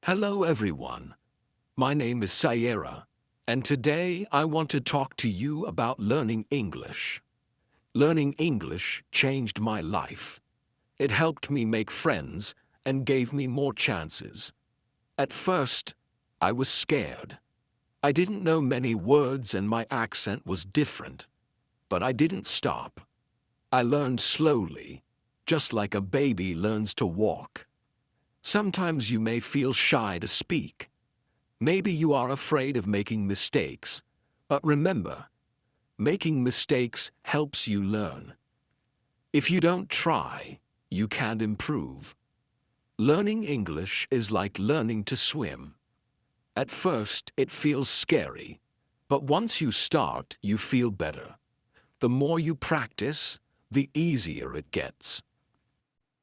Hello everyone. My name is Sayera, and today I want to talk to you about learning English. Learning English changed my life. It helped me make friends and gave me more chances. At first, I was scared. I didn't know many words and my accent was different. But I didn't stop. I learned slowly, just like a baby learns to walk. Sometimes you may feel shy to speak. Maybe you are afraid of making mistakes. But remember, making mistakes helps you learn. If you don't try, you can't improve. Learning English is like learning to swim. At first, it feels scary, but once you start, you feel better. The more you practice, the easier it gets.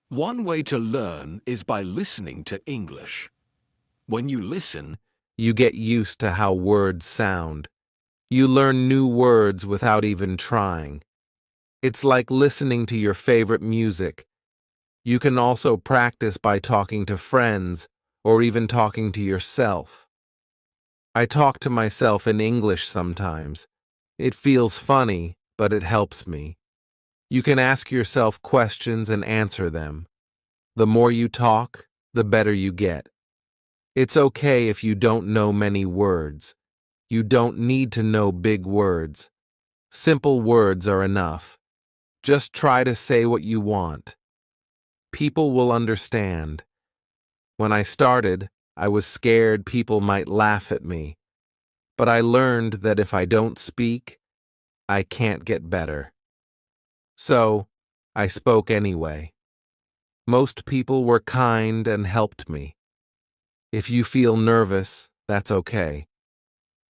One way to learn is by listening to English. When you listen, You get used to how words sound. You learn new words without even trying. It's like listening to your favorite music. You can also practice by talking to friends or even talking to yourself. I talk to myself in English sometimes. It feels funny, but it helps me. You can ask yourself questions and answer them. The more you talk, the better you get. It's okay if you don't know many words. You don't need to know big words. Simple words are enough. Just try to say what you want. People will understand. When I started, I was scared people might laugh at me. But I learned that if I don't speak, I can't get better. So, I spoke anyway. Most people were kind and helped me. If you feel nervous, that's okay.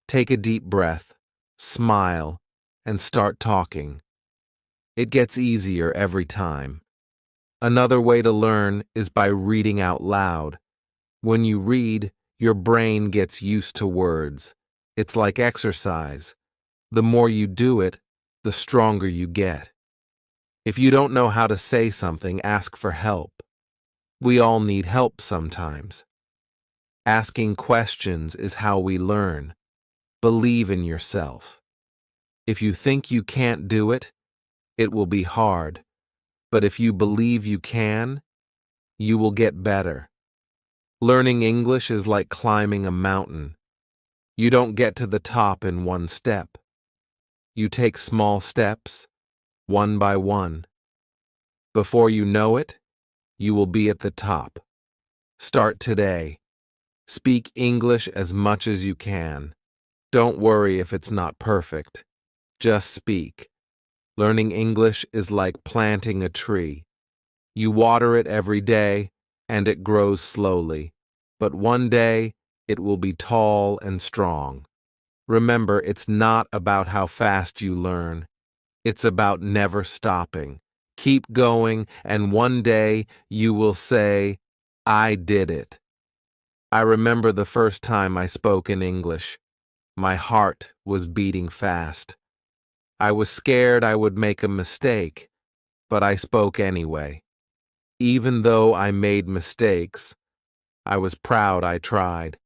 Take a deep breath, smile, and start talking. It gets easier every time. Another way to learn is by reading out loud. When you read, your brain gets used to words. It's like exercise. The more you do it, the stronger you get. If you don't know how to say something, ask for help. We all need help sometimes. Asking questions is how we learn. Believe in yourself. If you think you can't do it, it will be hard. But if you believe you can, you will get better. Learning English is like climbing a mountain. You don't get to the top in one step. You take small steps, one by one. Before you know it, you will be at the top. Start today. Speak English as much as you can. Don't worry if it's not perfect. Just speak. Learning English is like planting a tree. You water it every day, and it grows slowly. But one day, it will be tall and strong. Remember, it's not about how fast you learn. It's about never stopping. Keep going, and one day you will say, I did it. I remember the first time I spoke in English. My heart was beating fast. I was scared I would make a mistake, but I spoke anyway. Even though I made mistakes, I was proud I tried.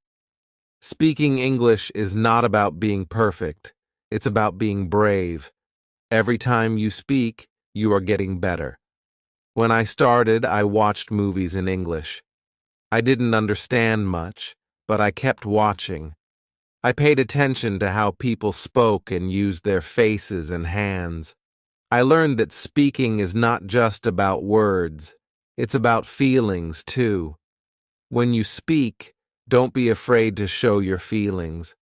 Speaking English is not about being perfect. It's about being brave. Every time you speak, you are getting better. When I started, I watched movies in English. I didn't understand much, but I kept watching. I paid attention to how people spoke and used their faces and hands. I learned that speaking is not just about words. It's about feelings, too. When you speak, don't be afraid to show your feelings.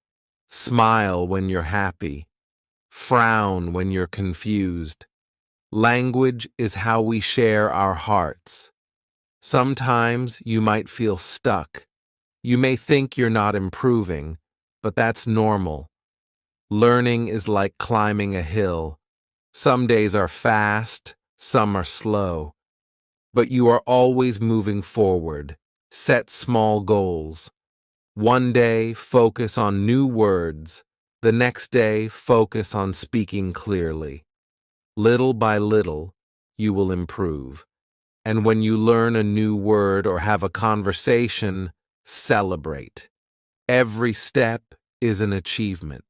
Smile when you're happy. Frown when you're confused. Language is how we share our hearts. Sometimes you might feel stuck. You may think you're not improving, but that's normal. Learning is like climbing a hill. Some days are fast, some are slow. But you are always moving forward. Set small goals. One day, focus on new words. The next day, focus on speaking clearly. Little by little, you will improve. And when you learn a new word or have a conversation, Celebrate. Every step is an achievement.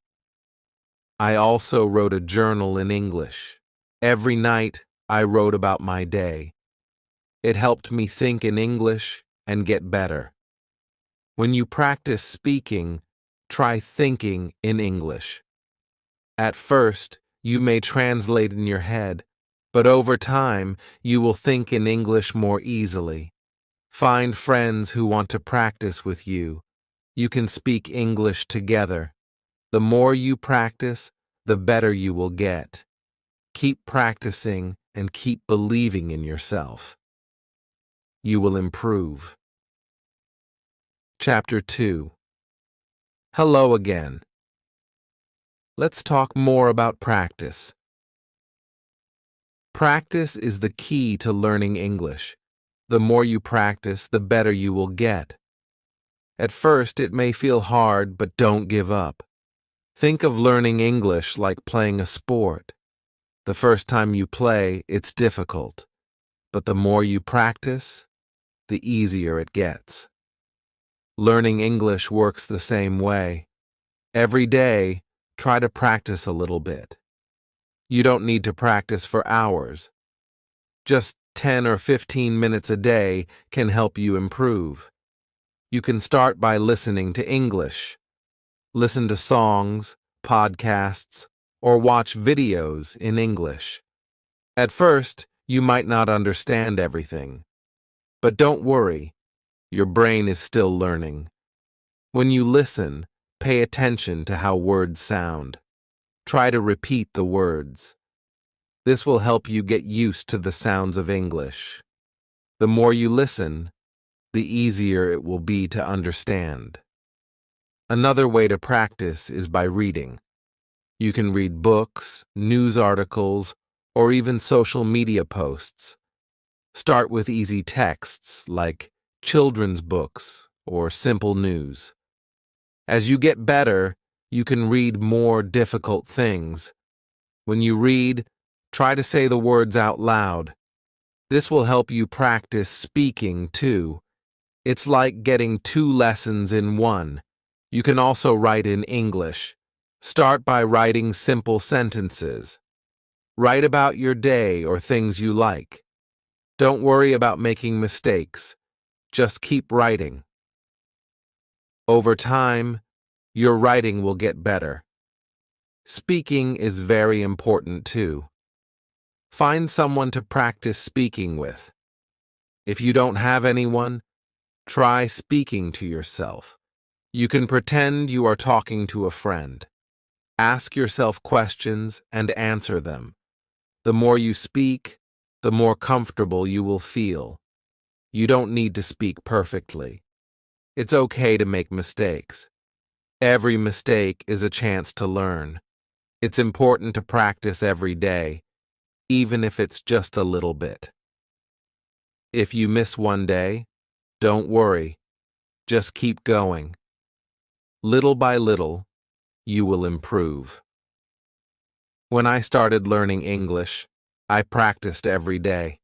I also wrote a journal in English. Every night, I wrote about my day. It helped me think in English and get better. When you practice speaking, try thinking in English. At first, you may translate in your head, but over time, you will think in English more easily. Find friends who want to practice with you. You can speak English together. The more you practice, the better you will get. Keep practicing and keep believing in yourself. You will improve. Chapter 2. Hello again. Let's talk more about practice. Practice is the key to learning English. The more you practice, the better you will get. At first, it may feel hard, but don't give up. Think of learning English like playing a sport. The first time you play, it's difficult. But the more you practice, the easier it gets. Learning English works the same way. Every day, try to practice a little bit. You don't need to practice for hours. Just 10 or 15 minutes a day can help you improve. You can start by listening to English. Listen to songs, podcasts, or watch videos in English. At first, you might not understand everything. But don't worry, your brain is still learning. When you listen, pay attention to how words sound. Try to repeat the words. This will help you get used to the sounds of English. The more you listen, the easier it will be to understand. Another way to practice is by reading. You can read books, news articles, or even social media posts. Start with easy texts like children's books or simple news. As you get better, you can read more difficult things. When you read, try to say the words out loud. This will help you practice speaking too. It's like getting 2 lessons in one. You can also write in English. Start by writing simple sentences. Write about your day or things you like. Don't worry about making mistakes. Just keep writing. Over time, your writing will get better. Speaking is very important too. Find someone to practice speaking with. If you don't have anyone, try speaking to yourself. You can pretend you are talking to a friend. Ask yourself questions and answer them. The more you speak, the more comfortable you will feel. You don't need to speak perfectly. It's okay to make mistakes. Every mistake is a chance to learn. It's important to practice every day, even if it's just a little bit. If you miss one day, don't worry. Just keep going. Little by little, you will improve. When I started learning English, I practiced every day.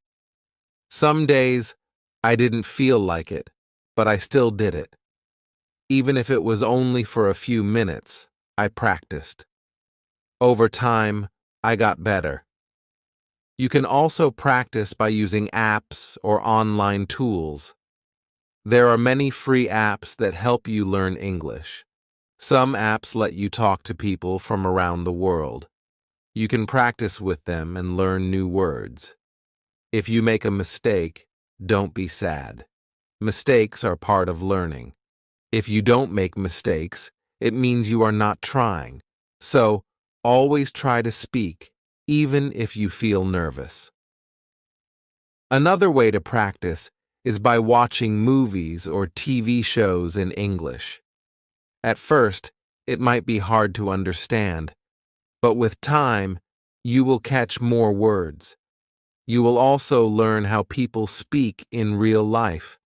Some days, I didn't feel like it, but I still did it. Even if it was only for a few minutes, I practiced. Over time, I got better. You can also practice by using apps or online tools. There are many free apps that help you learn English. Some apps let you talk to people from around the world. You can practice with them and learn new words. If you make a mistake, don't be sad. Mistakes are part of learning. If you don't make mistakes, it means you are not trying. So, always try to speak, even if you feel nervous. Another way to practice is by watching movies or TV shows in English. At first, it might be hard to understand, but with time, you will catch more words. You will also learn how people speak in real life.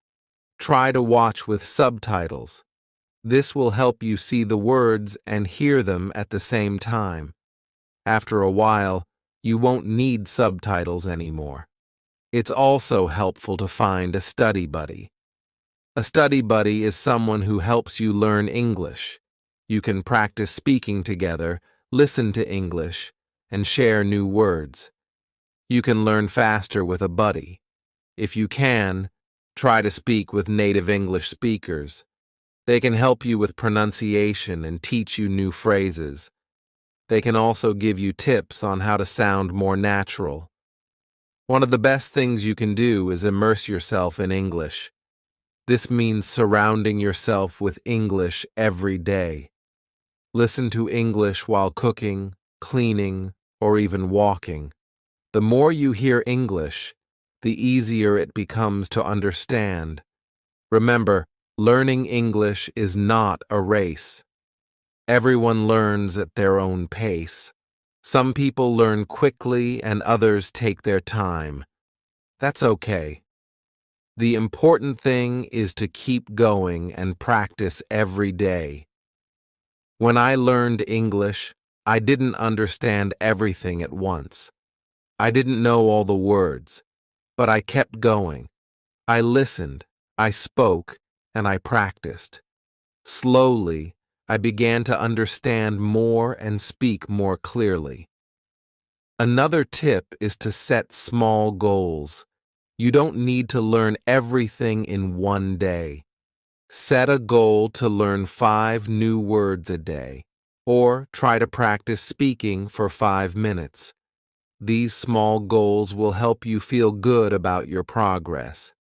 Try to watch with subtitles. This will help you see the words and hear them at the same time. After a while, you won't need subtitles anymore. It's also helpful to find a study buddy. A study buddy is someone who helps you learn English. You can practice speaking together, listen to English, and share new words. You can learn faster with a buddy. If you can, try to speak with native English speakers. They can help you with pronunciation and teach you new phrases. They can also give you tips on how to sound more natural. One of the best things you can do is immerse yourself in English. This means surrounding yourself with English every day. Listen to English while cooking, cleaning, or even walking. The more you hear English, the easier it becomes to understand. Remember, learning English is not a race. Everyone learns at their own pace. Some people learn quickly and others take their time. That's okay. The important thing is to keep going and practice every day. When I learned English, I didn't understand everything at once. I didn't know all the words, but I kept going. I listened, I spoke, and I practiced. Slowly, I began to understand more and speak more clearly. Another tip is to set small goals. You don't need to learn everything in one day. Set a goal to learn 5 new words a day, or try to practice speaking for 5 minutes. These small goals will help you feel good about your progress.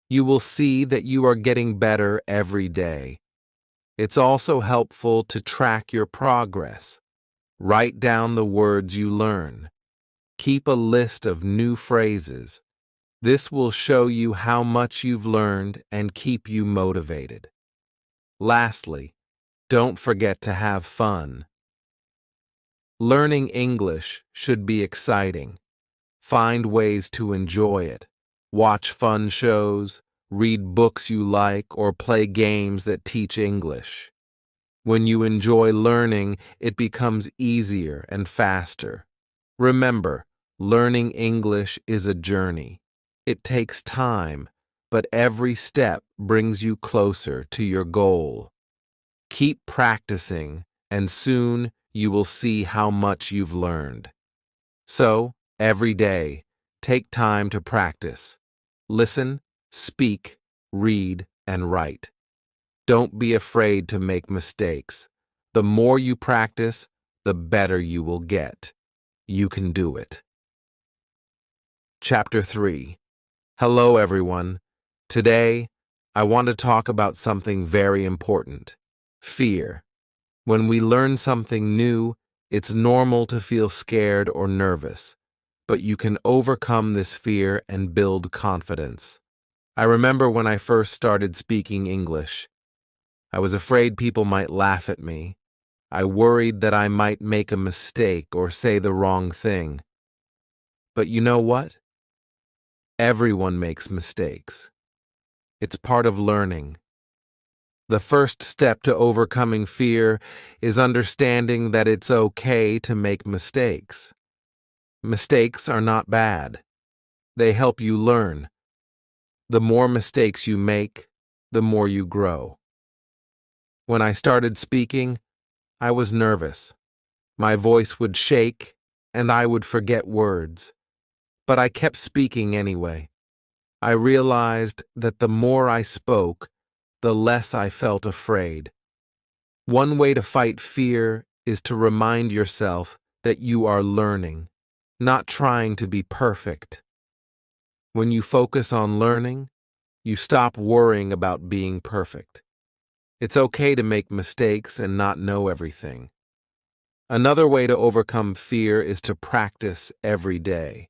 You will see that you are getting better every day. It's also helpful to track your progress. Write down the words you learn. Keep a list of new phrases. This will show you how much you've learned and keep you motivated. Lastly, don't forget to have fun. Learning English should be exciting. Find ways to enjoy it. Watch fun shows, read books you like, or play games that teach English. When you enjoy learning, it becomes easier and faster. Remember, learning English is a journey. It takes time, but every step brings you closer to your goal. Keep practicing, and soon you will see how much you've learned. So, every day, take time to practice. Listen, speak, read, and write. Don't be afraid to make mistakes. The more you practice, the better you will get. You can do it. Chapter 3. Hello, everyone. Today, I want to talk about something very important: fear. When we learn something new, it's normal to feel scared or nervous, but you can overcome this fear and build confidence. I remember when I first started speaking English. I was afraid people might laugh at me. I worried that I might make a mistake or say the wrong thing. But you know what? Everyone makes mistakes. It's part of learning. The first step to overcoming fear is understanding that it's okay to make mistakes. Mistakes are not bad. They help you learn. The more mistakes you make, the more you grow. When I started speaking, I was nervous. My voice would shake, and I would forget words. But I kept speaking anyway. I realized that the more I spoke, the less I felt afraid. One way to fight fear is to remind yourself that you are learning, not trying to be perfect. When you focus on learning, you stop worrying about being perfect. It's okay to make mistakes and not know everything. Another way to overcome fear is to practice every day.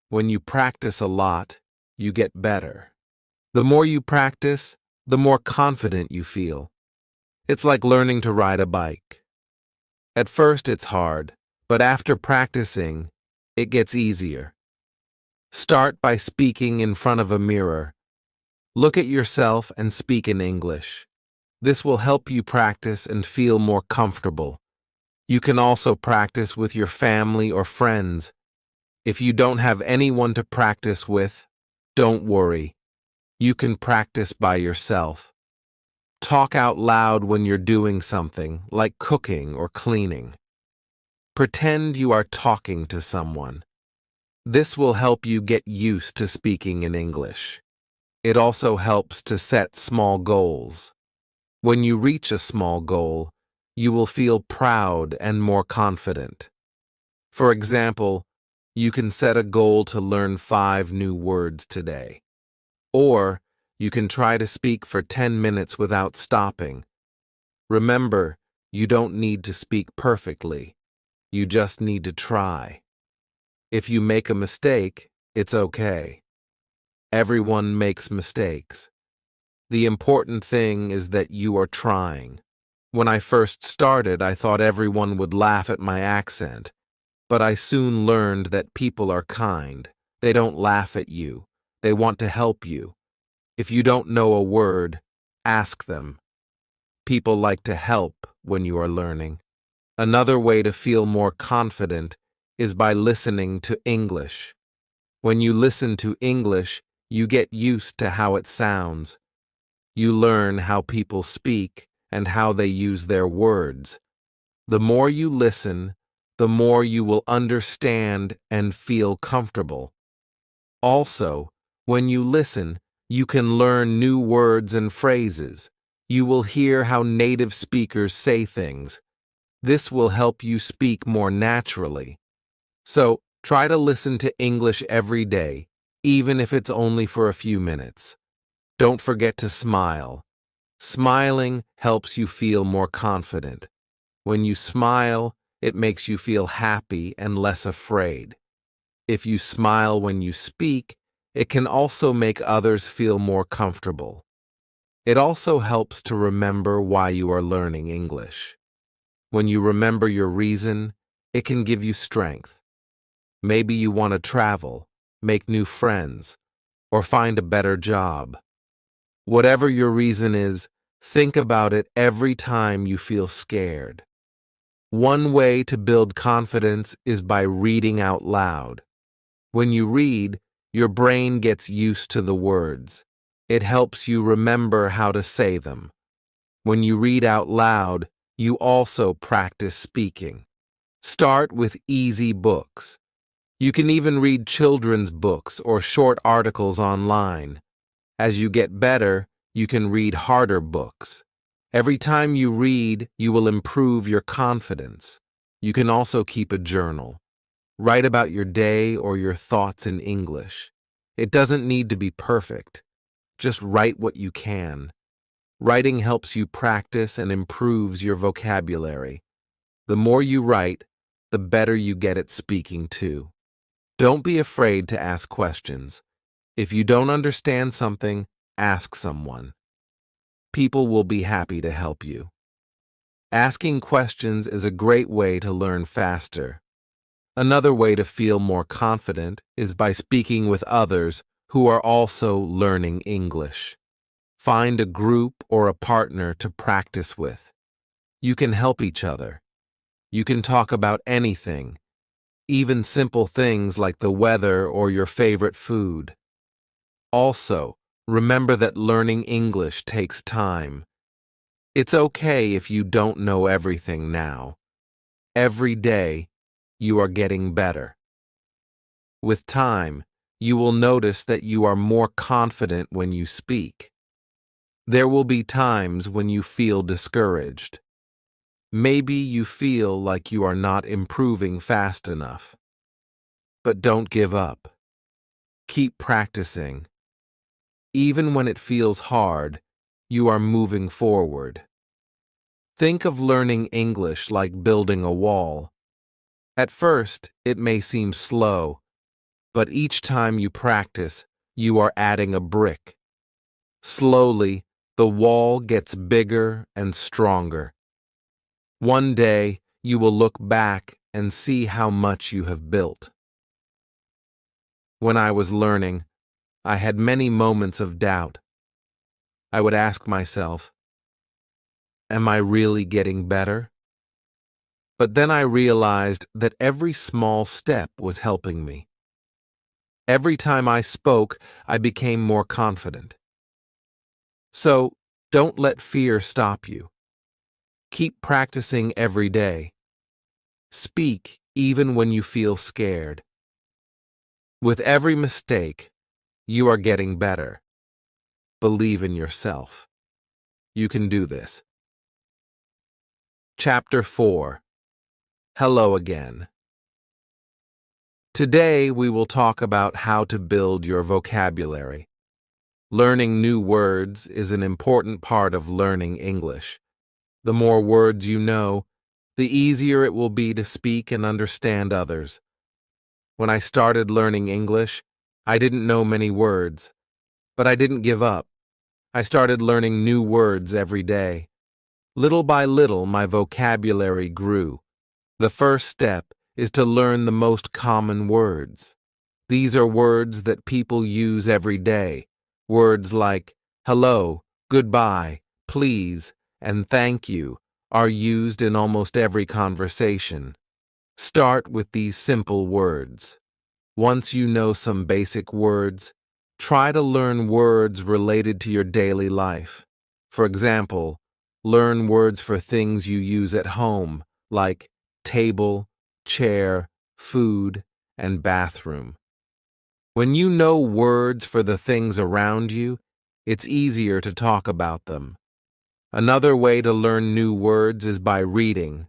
When you practice a lot, you get better. The more you practice, the more confident you feel. It's like learning to ride a bike. At first it's hard, but after practicing, it gets easier. Start by speaking in front of a mirror. Look at yourself and speak in English. This will help you practice and feel more comfortable. You can also practice with your family or friends. If you don't have anyone to practice with, don't worry. You can practice by yourself. Talk out loud when you're doing something, like cooking or cleaning. Pretend you are talking to someone. This will help you get used to speaking in English. It also helps to set small goals. When you reach a small goal, you will feel proud and more confident. For example, you can set a goal to learn 5 new words today. Or you can try to speak for 10 minutes without stopping. Remember, you don't need to speak perfectly. You just need to try. If you make a mistake, it's okay. Everyone makes mistakes. The important thing is that you are trying. When I first started, I thought everyone would laugh at my accent, but I soon learned that people are kind. They don't laugh at you. They want to help you. If you don't know a word, ask them. People like to help when you are learning. Another way to feel more confident is by listening to English. When you listen to English, you get used to how it sounds. You learn how people speak and how they use their words. The more you listen, the more you will understand and feel comfortable. Also, when you listen, you can learn new words and phrases. You will hear how native speakers say things. This will help you speak more naturally. So, try to listen to English every day, even if it's only for a few minutes. Don't forget to smile. Smiling helps you feel more confident. When you smile, it makes you feel happy and less afraid. If you smile when you speak, it can also make others feel more comfortable. It also helps to remember why you are learning English. When you remember your reason, it can give you strength. Maybe you want to travel, make new friends, or find a better job. Whatever your reason is, think about it every time you feel scared. One way to build confidence is by reading out loud. When you read, your brain gets used to the words. It helps you remember how to say them. When you read out loud, you also practice speaking. Start with easy books. You can even read children's books or short articles online. As you get better, you can read harder books. Every time you read, you will improve your confidence. You can also keep a journal. Write about your day or your thoughts in English. It doesn't need to be perfect. Just write what you can. Writing helps you practice and improves your vocabulary. The more you write, the better you get at speaking too. Don't be afraid to ask questions. If you don't understand something, ask someone. People will be happy to help you. Asking questions is a great way to learn faster. Another way to feel more confident is by speaking with others who are also learning English. Find a group or a partner to practice with. You can help each other. You can talk about anything, even simple things like the weather or your favorite food. Also, remember that learning English takes time. It's okay if you don't know everything now. Every day, you are getting better. With time, you will notice that you are more confident when you speak. There will be times when you feel discouraged. Maybe you feel like you are not improving fast enough. But don't give up. Keep practicing. Even when it feels hard, you are moving forward. Think of learning English like building a wall. At first, it may seem slow, but each time you practice, you are adding a brick. Slowly, the wall gets bigger and stronger. One day, you will look back and see how much you have built. When I was learning, I had many moments of doubt. I would ask myself, am I really getting better? But then I realized that every small step was helping me. Every time I spoke, I became more confident. So, don't let fear stop you. Keep practicing every day. Speak even when you feel scared. With every mistake, you are getting better. Believe in yourself. You can do this. Chapter 4. Hello again. Today we will talk about how to build your vocabulary. Learning new words is an important part of learning English. The more words you know, the easier it will be to speak and understand others. When I started learning English, I didn't know many words, but I didn't give up. I started learning new words every day. Little by little, my vocabulary grew. The first step is to learn the most common words. These are words that people use every day. Words like hello, goodbye, please, and thank you are used in almost every conversation. Start with these simple words. Once you know some basic words, try to learn words related to your daily life. For example, learn words for things you use at home, like table, chair, food, and bathroom. When you know words for the things around you, it's easier to talk about them. Another way to learn new words is by reading.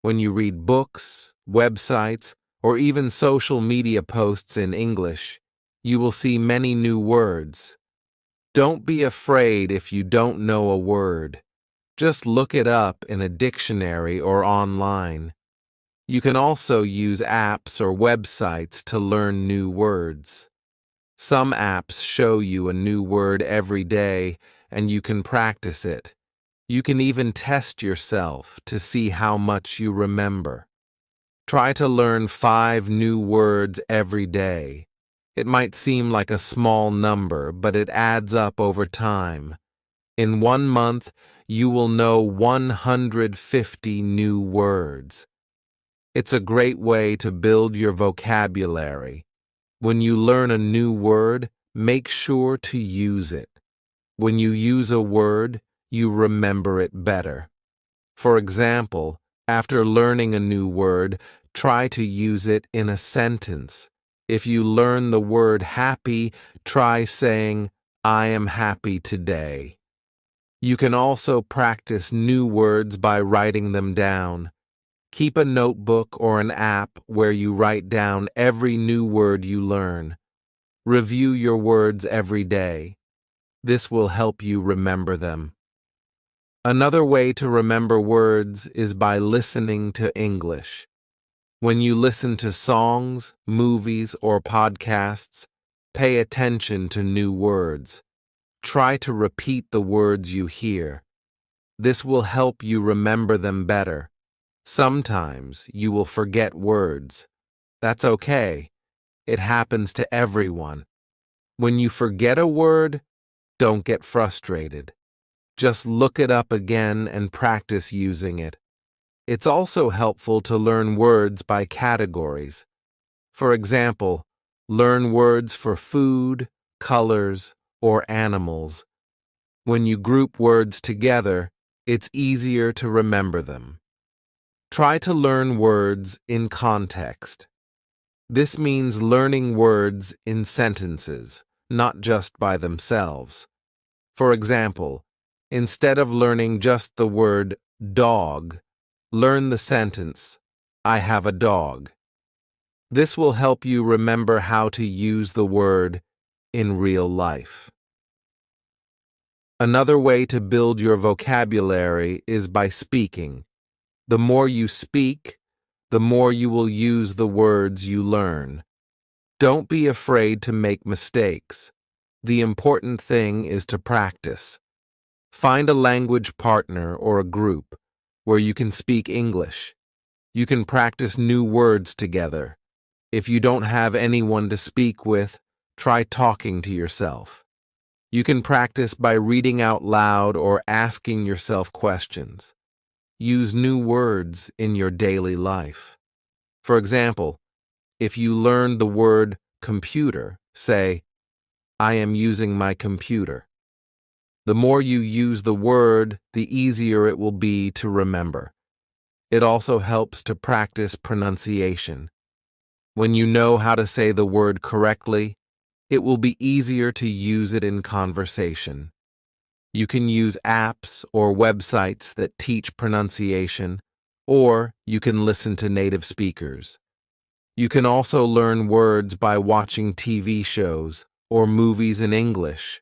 When you read books, websites, or even social media posts in English, you will see many new words. Don't be afraid if you don't know a word. Just look it up in a dictionary or online. You can also use apps or websites to learn new words. Some apps show you a new word every day, and you can practice it. You can even test yourself to see how much you remember. Try to learn 5 new words every day. It might seem like a small number, but it adds up over time. In 1 month, you will know 150 new words. It's a great way to build your vocabulary. When you learn a new word, make sure to use it. When you use a word, you remember it better. For example, after learning a new word, try to use it in a sentence. If you learn the word happy, try saying, I am happy today. You can also practice new words by writing them down. Keep a notebook or an app where you write down every new word you learn. Review your words every day. This will help you remember them. Another way to remember words is by listening to English. When you listen to songs, movies, or podcasts, pay attention to new words. Try to repeat the words you hear. This will help you remember them better. Sometimes you will forget words. That's okay. It happens to everyone. When you forget a word, don't get frustrated. Just look it up again and practice using it. It's also helpful to learn words by categories. For example, learn words for food, colors, or animals. When you group words together, it's easier to remember them. Try to learn words in context. This means learning words in sentences, not just by themselves. For example, instead of learning just the word dog, learn the sentence, I have a dog. This will help you remember how to use the word in real life. Another way to build your vocabulary is by speaking. The more you speak, the more you will use the words you learn. Don't be afraid to make mistakes. The important thing is to practice. Find a language partner or a group where you can speak English. You can practice new words together. If you don't have anyone to speak with, try talking to yourself. You can practice by reading out loud or asking yourself questions. Use new words in your daily life. For example, if you learn the word computer, say, I am using my computer. The more you use the word, the easier it will be to remember. It also helps to practice pronunciation. When you know how to say the word correctly, it will be easier to use it in conversation. You can use apps or websites that teach pronunciation, or you can listen to native speakers. You can also learn words by watching TV shows or movies in English.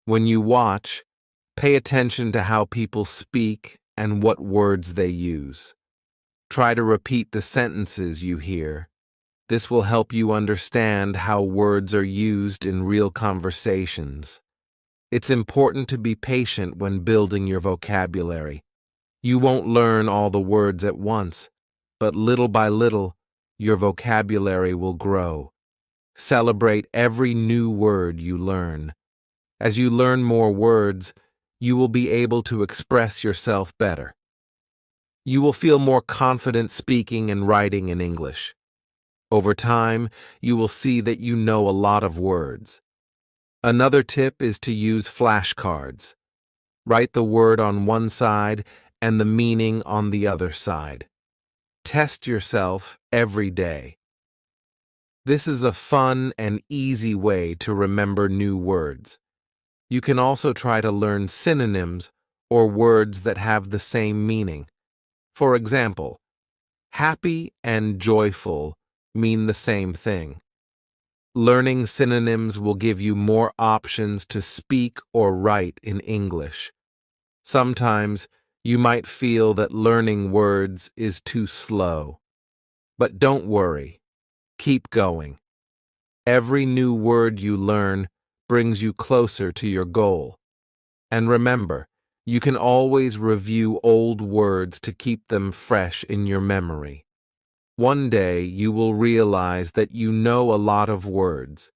When you watch, pay attention to how people speak and what words they use. Try to repeat the sentences you hear. This will help you understand how words are used in real conversations. It's important to be patient when building your vocabulary. You won't learn all the words at once, but little by little, your vocabulary will grow. Celebrate every new word you learn. As you learn more words, you will be able to express yourself better. You will feel more confident speaking and writing in English. Over time, you will see that you know a lot of words. Another tip is to use flashcards. Write the word on one side and the meaning on the other side. Test yourself every day. This is a fun and easy way to remember new words. You can also try to learn synonyms or words that have the same meaning. For example, happy and joyful mean the same thing. Learning synonyms will give you more options to speak or write in English. Sometimes you might feel that learning words is too slow. But don't worry. Keep going. Every new word you learn brings you closer to your goal. And remember, you can always review old words to keep them fresh in your memory. One day you will realize that you know a lot of words.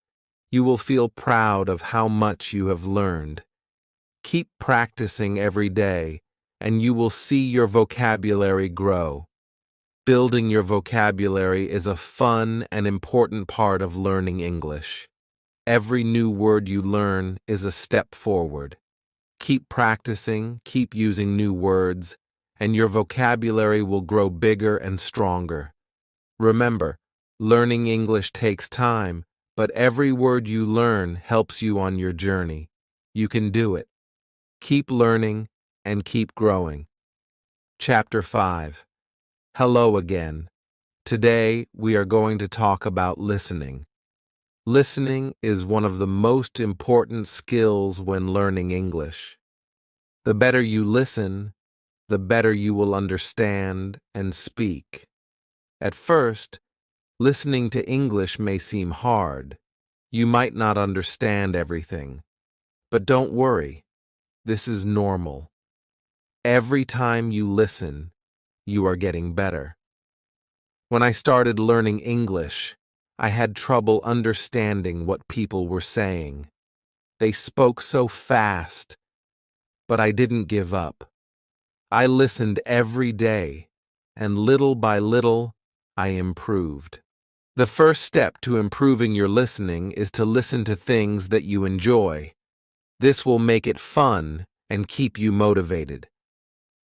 You will feel proud of how much you have learned. Keep practicing every day, and you will see your vocabulary grow. Building your vocabulary is a fun and important part of learning English. Every new word you learn is a step forward. Keep practicing, keep using new words, and your vocabulary will grow bigger and stronger. Remember, learning English takes time, but every word you learn helps you on your journey. You can do it. Keep learning and keep growing. Chapter 5. Hello again. Today, we are going to talk about listening. Listening is one of the most important skills when learning English. The better you listen, the better you will understand and speak. At first, listening to English may seem hard. You might not understand everything. But don't worry, this is normal. Every time you listen, you are getting better. When I started learning English, I had trouble understanding what people were saying. They spoke so fast, but I didn't give up. I listened every day, and little by little, I improved. The first step to improving your listening is to listen to things that you enjoy. This will make it fun and keep you motivated.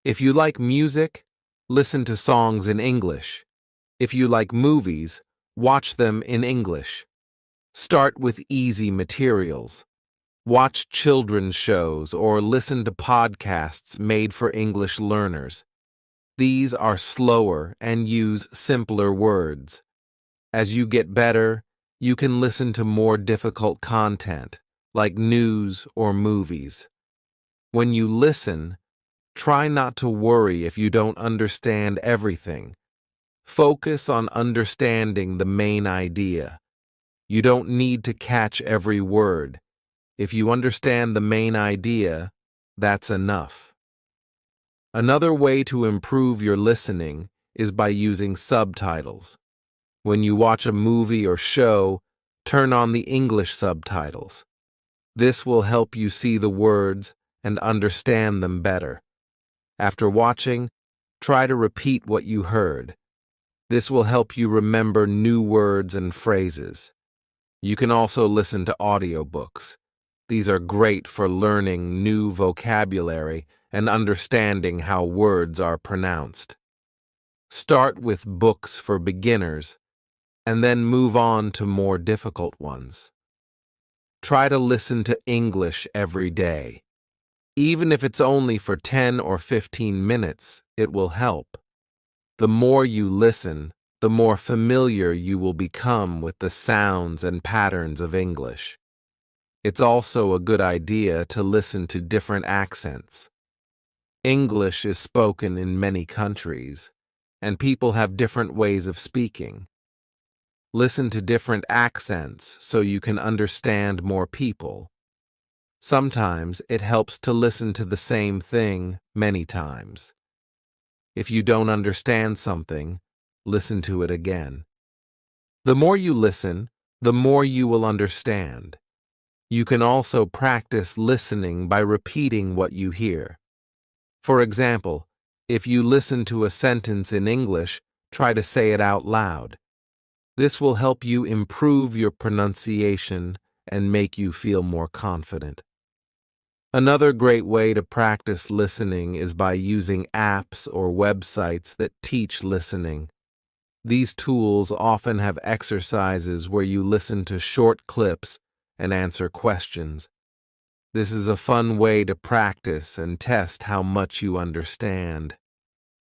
If you like music, listen to songs in English. If you like movies, watch them in English. Start with easy materials. Watch children's shows or listen to podcasts made for English learners. These are slower and use simpler words. As you get better, you can listen to more difficult content, like news or movies. When you listen, try not to worry if you don't understand everything. Focus on understanding the main idea. You don't need to catch every word. If you understand the main idea, that's enough. Another way to improve your listening is by using subtitles. When you watch a movie or show, turn on the English subtitles. This will help you see the words and understand them better. After watching, try to repeat what you heard. This will help you remember new words and phrases. You can also listen to audiobooks. These are great for learning new vocabulary and understanding how words are pronounced. Start with books for beginners, and then move on to more difficult ones. Try to listen to English every day. Even if it's only for 10 or 15 minutes, it will help. The more you listen, the more familiar you will become with the sounds and patterns of English. It's also a good idea to listen to different accents. English is spoken in many countries, and people have different ways of speaking. Listen to different accents so you can understand more people. Sometimes it helps to listen to the same thing many times. If you don't understand something, listen to it again. The more you listen, the more you will understand. You can also practice listening by repeating what you hear. For example, if you listen to a sentence in English, try to say it out loud. This will help you improve your pronunciation and make you feel more confident. Another great way to practice listening is by using apps or websites that teach listening. These tools often have exercises where you listen to short clips and answer questions. This is a fun way to practice and test how much you understand.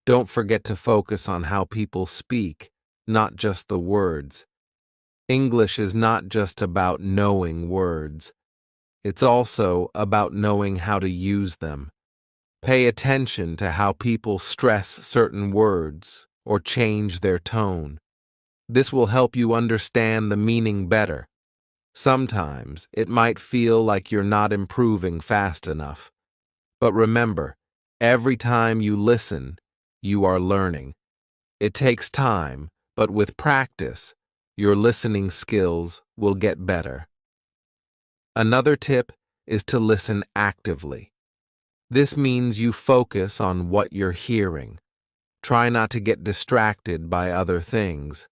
Don't forget to focus on how people speak, not just the words. English is not just about knowing words. It's also about knowing how to use them. Pay attention to how people stress certain words or change their tone. This will help you understand the meaning better. Sometimes it might feel like you're not improving fast enough. But remember, every time you listen, you are learning. It takes time, but with practice, your listening skills will get better. Another tip is to listen actively. This means you focus on what you're hearing. Try not to get distracted by other things.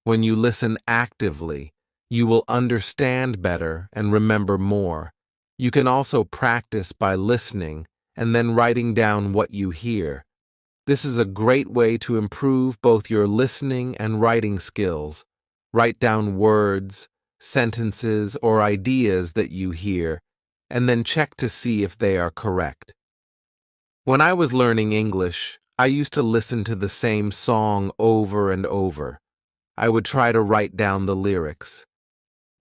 When you listen actively, you will understand better and remember more. You can also practice by listening and then writing down what you hear. This is a great way to improve both your listening and writing skills. Write down words, sentences, or ideas that you hear, and then check to see if they are correct. When I was learning English, I used to listen to the same song over and over. I would try to write down the lyrics.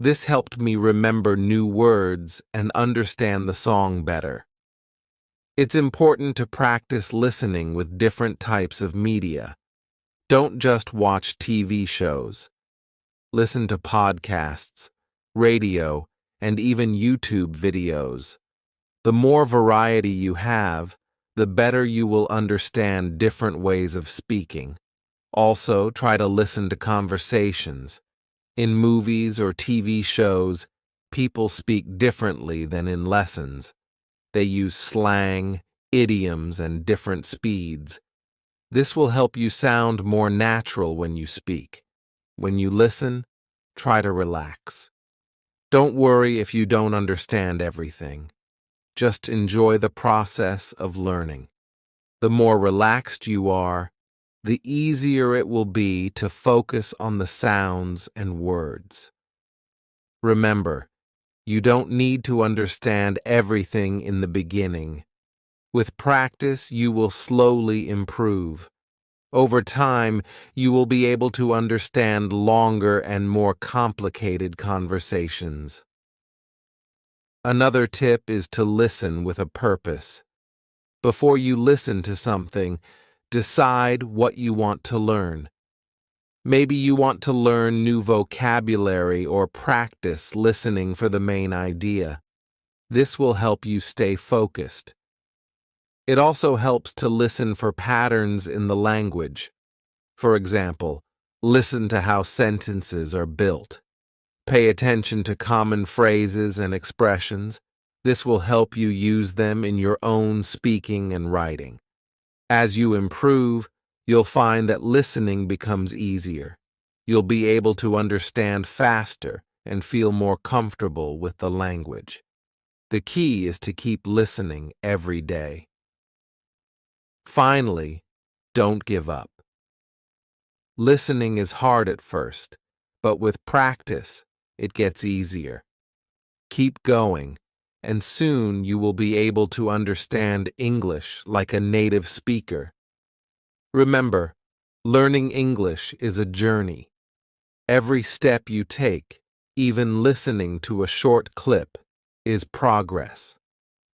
This helped me remember new words and understand the song better. It's important to practice listening with different types of media. Don't just watch TV shows. Listen to podcasts, radio, and even YouTube videos. The more variety you have, the better you will understand different ways of speaking. Also, try to listen to conversations. In movies or TV shows, people speak differently than in lessons. They use slang, idioms, and different speeds. This will help you sound more natural when you speak. When you listen, try to relax. Don't worry if you don't understand everything. Just enjoy the process of learning. The more relaxed you are, the easier it will be to focus on the sounds and words. Remember, you don't need to understand everything in the beginning. With practice, you will slowly improve. Over time, you will be able to understand longer and more complicated conversations. Another tip is to listen with a purpose. Before you listen to something, decide what you want to learn. Maybe you want to learn new vocabulary or practice listening for the main idea. This will help you stay focused. It also helps to listen for patterns in the language. For example, listen to how sentences are built. Pay attention to common phrases and expressions. This will help you use them in your own speaking and writing. As you improve, you'll find that listening becomes easier. You'll be able to understand faster and feel more comfortable with the language. The key is to keep listening every day. Finally, don't give up. Listening is hard at first, but with practice, it gets easier. Keep going, and soon you will be able to understand English like a native speaker. Remember, learning English is a journey. Every step you take, even listening to a short clip, is progress.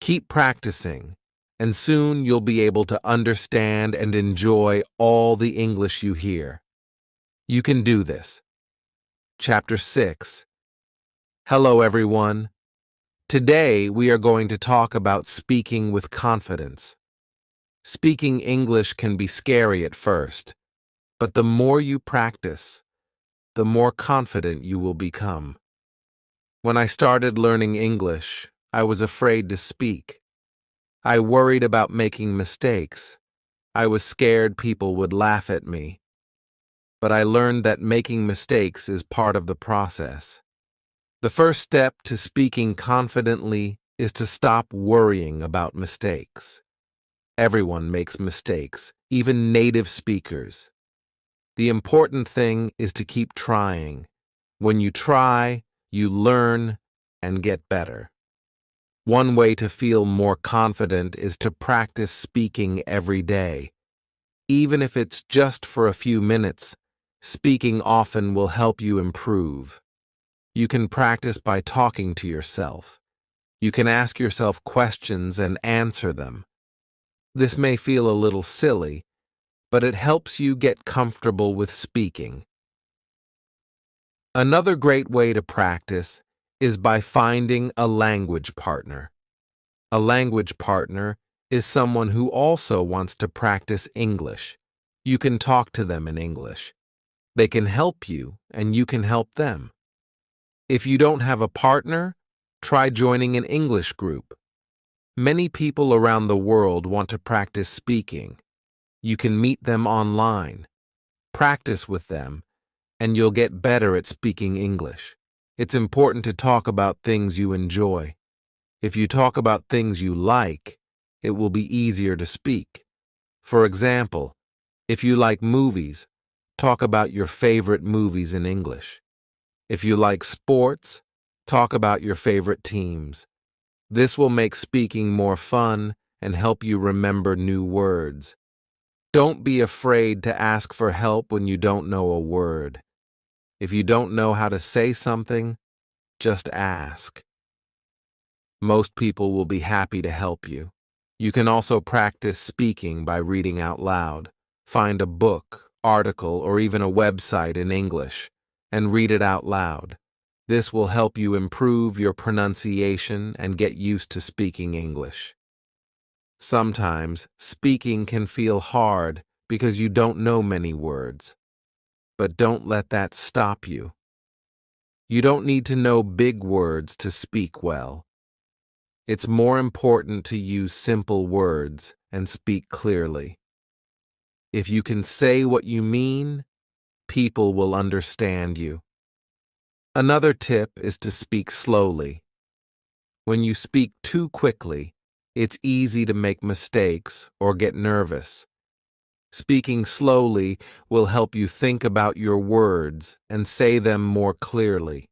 Keep practicing, and soon you'll be able to understand and enjoy all the English you hear. You can do this. Chapter 6. Hello, everyone. Today we are going to talk about speaking with confidence. Speaking English can be scary at first, but the more you practice, the more confident you will become. When I started learning English, I was afraid to speak. I worried about making mistakes. I was scared people would laugh at me. But I learned that making mistakes is part of the process. The first step to speaking confidently is to stop worrying about mistakes. Everyone makes mistakes, even native speakers. The important thing is to keep trying. When you try, you learn and get better. One way to feel more confident is to practice speaking every day. Even if it's just for a few minutes, speaking often will help you improve. You can practice by talking to yourself. You can ask yourself questions and answer them. This may feel a little silly, but it helps you get comfortable with speaking. Another great way to practice is by finding a language partner. A language partner is someone who also wants to practice English. You can talk to them in English. They can help you, and you can help them. If you don't have a partner, try joining an English group. Many people around the world want to practice speaking. You can meet them online. Practice with them, and you'll get better at speaking English. It's important to talk about things you enjoy. If you talk about things you like, it will be easier to speak. For example, if you like movies, talk about your favorite movies in English. If you like sports, talk about your favorite teams. This will make speaking more fun and help you remember new words. Don't be afraid to ask for help when you don't know a word. If you don't know how to say something, just ask. Most people will be happy to help you. You can also practice speaking by reading out loud. Find a book, article, or even a website in English, and read it out loud. This will help you improve your pronunciation and get used to speaking English. Sometimes, speaking can feel hard because you don't know many words. But don't let that stop you. You don't need to know big words to speak well. It's more important to use simple words and speak clearly. If you can say what you mean, people will understand you. Another tip is to speak slowly. When you speak too quickly, it's easy to make mistakes or get nervous. Speaking slowly will help you think about your words and say them more clearly.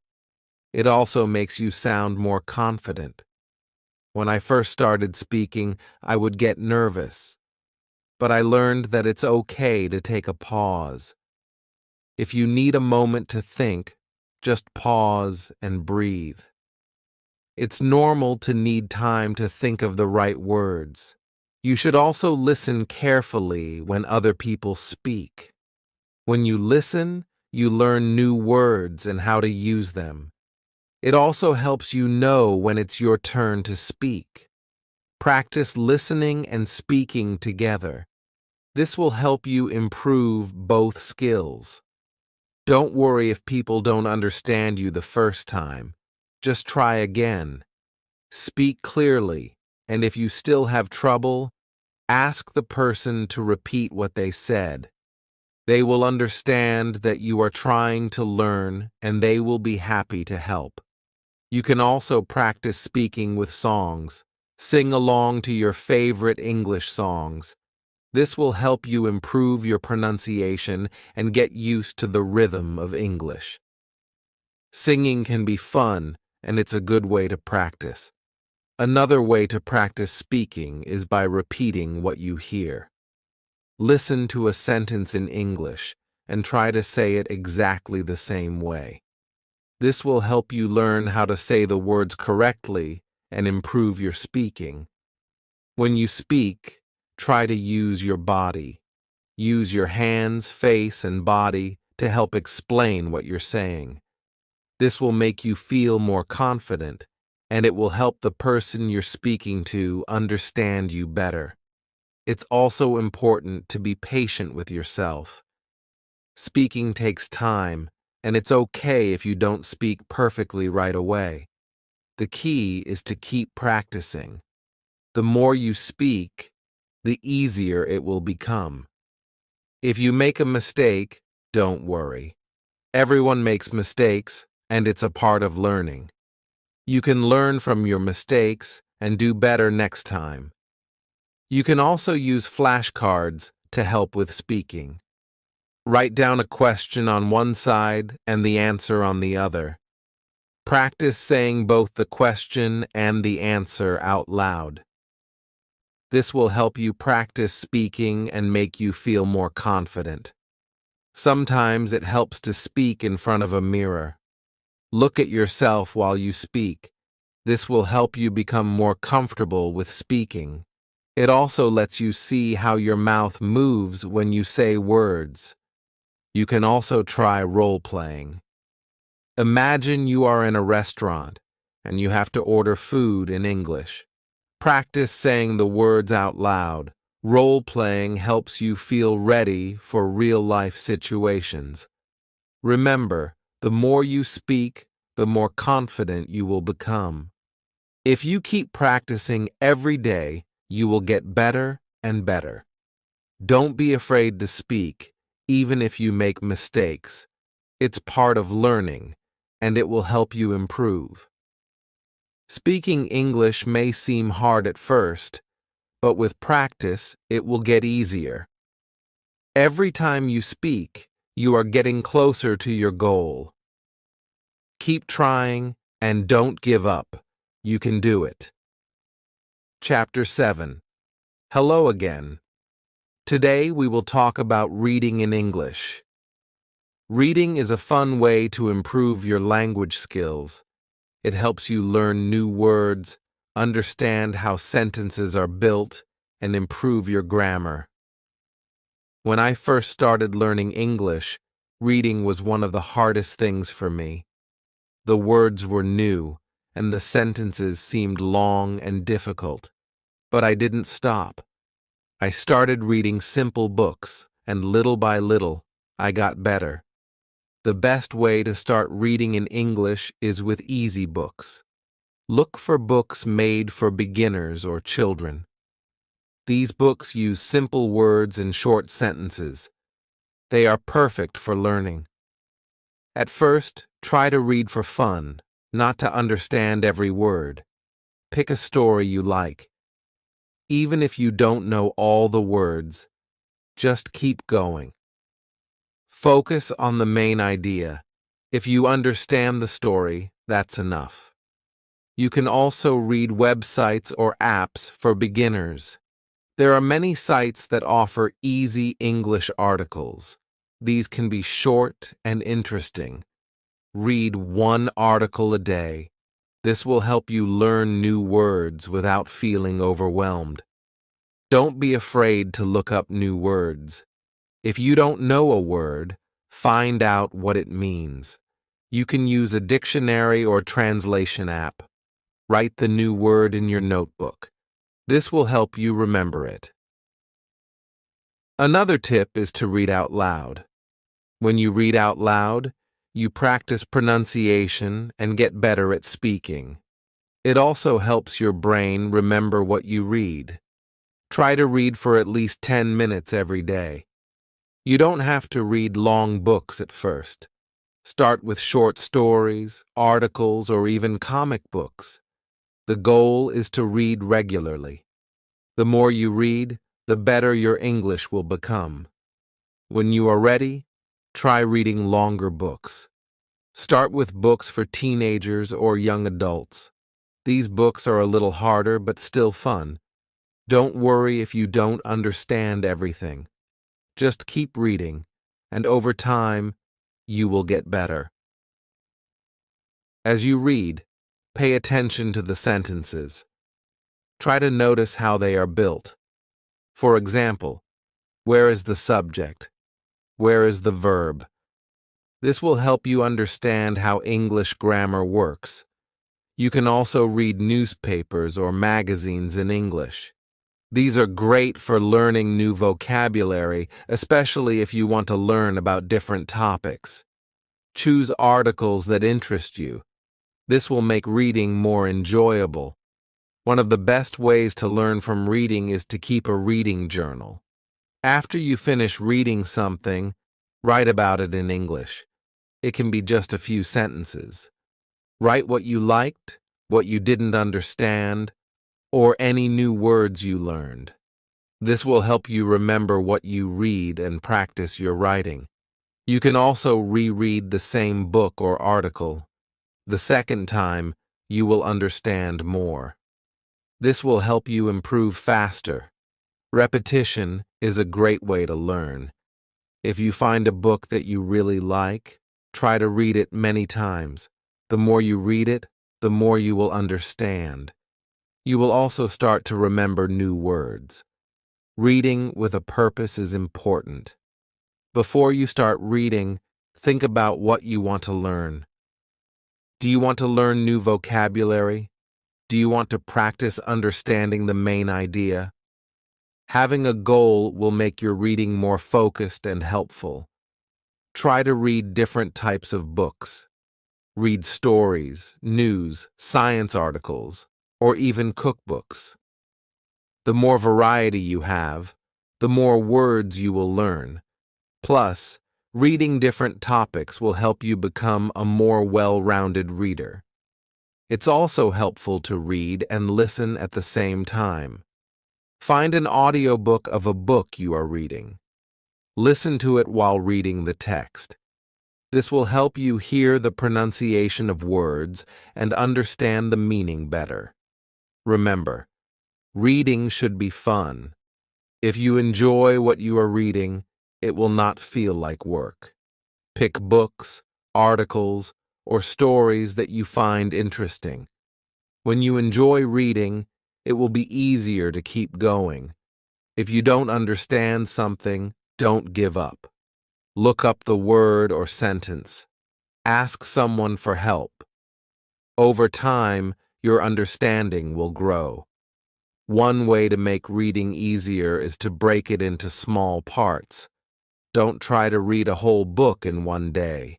It also makes you sound more confident. When I first started speaking, I would get nervous, but I learned that it's okay to take a pause. If you need a moment to think, just pause and breathe. It's normal to need time to think of the right words. You should also listen carefully when other people speak. When you listen, you learn new words and how to use them. It also helps you know when it's your turn to speak. Practice listening and speaking together. This will help you improve both skills. Don't worry if people don't understand you the first time. Just try again. Speak clearly, and if you still have trouble, ask the person to repeat what they said. They will understand that you are trying to learn, and they will be happy to help. You can also practice speaking with songs. Sing along to your favorite English songs. This will help you improve your pronunciation and get used to the rhythm of English. Singing can be fun, and it's a good way to practice. Another way to practice speaking is by repeating what you hear. Listen to a sentence in English and try to say it exactly the same way. This will help you learn how to say the words correctly and improve your speaking. When you speak, try to use your body. Use your hands, face, and body to help explain what you're saying. This will make you feel more confident, and it will help the person you're speaking to understand you better. It's also important to be patient with yourself. Speaking takes time, and it's okay if you don't speak perfectly right away. The key is to keep practicing. The more you speak, the easier it will become. If you make a mistake, don't worry. Everyone makes mistakes, and it's a part of learning. You can learn from your mistakes and do better next time. You can also use flashcards to help with speaking. Write down a question on one side and the answer on the other. Practice saying both the question and the answer out loud. This will help you practice speaking and make you feel more confident. Sometimes it helps to speak in front of a mirror. Look at yourself while you speak. This will help you become more comfortable with speaking. It also lets you see how your mouth moves when you say words. You can also try role-playing. Imagine you are in a restaurant and you have to order food in English. Practice saying the words out loud. Role-playing helps you feel ready for real-life situations. Remember, the more you speak, the more confident you will become. If you keep practicing every day, you will get better and better. Don't be afraid to speak, even if you make mistakes. It's part of learning, and it will help you improve. Speaking English may seem hard at first, but with practice, it will get easier. Every time you speak, you are getting closer to your goal. Keep trying and don't give up. You can do it. Chapter 7. Hello again. Today we will talk about reading in English. Reading is a fun way to improve your language skills. It helps you learn new words, understand how sentences are built, and improve your grammar. When I first started learning English, reading was one of the hardest things for me. The words were new, and the sentences seemed long and difficult. But I didn't stop. I started reading simple books, and little by little, I got better. The best way to start reading in English is with easy books. Look for books made for beginners or children. These books use simple words and short sentences. They are perfect for learning. At first, try to read for fun, not to understand every word. Pick a story you like. Even if you don't know all the words, just keep going. Focus on the main idea. If you understand the story, that's enough. You can also read websites or apps for beginners. There are many sites that offer easy English articles. These can be short and interesting. Read one article a day. This will help you learn new words without feeling overwhelmed. Don't be afraid to look up new words. If you don't know a word, find out what it means. You can use a dictionary or translation app. Write the new word in your notebook. This will help you remember it. Another tip is to read out loud. When you read out loud, you practice pronunciation and get better at speaking. It also helps your brain remember what you read. Try to read for at least 10 minutes every day. You don't have to read long books at first. Start with short stories, articles, or even comic books. The goal is to read regularly. The more you read, the better your English will become. When you are ready, try reading longer books. Start with books for teenagers or young adults. These books are a little harder but still fun. Don't worry if you don't understand everything. Just keep reading, and over time, you will get better. As you read, pay attention to the sentences. Try to notice how they are built. For example, where is the subject? Where is the verb? This will help you understand how English grammar works. You can also read newspapers or magazines in English. These are great for learning new vocabulary, especially if you want to learn about different topics. Choose articles that interest you. This will make reading more enjoyable. One of the best ways to learn from reading is to keep a reading journal. After you finish reading something, write about it in English. It can be just a few sentences. Write what you liked, what you didn't understand, or any new words you learned. This will help you remember what you read and practice your writing. You can also reread the same book or article. The second time, you will understand more. This will help you improve faster. Repetition is a great way to learn. If you find a book that you really like, try to read it many times. The more you read it, the more you will understand. You will also start to remember new words. Reading with a purpose is important. Before you start reading, think about what you want to learn. Do you want to learn new vocabulary? Do you want to practice understanding the main idea? Having a goal will make your reading more focused and helpful. Try to read different types of books. Read stories, news, science articles, or even cookbooks. The more variety you have, the more words you will learn. Plus, reading different topics will help you become a more well-rounded reader. It's also helpful to read and listen at the same time. Find an audiobook of a book you are reading. Listen to it while reading the text. This will help you hear the pronunciation of words and understand the meaning better. Remember, reading should be fun. If you enjoy what you are reading, it will not feel like work. Pick books, articles, or stories that you find interesting. When you enjoy reading, it will be easier to keep going. If you don't understand something, don't give up. Look up the word or sentence. Ask someone for help. Over time, your understanding will grow. One way to make reading easier is to break it into small parts. Don't try to read a whole book in one day.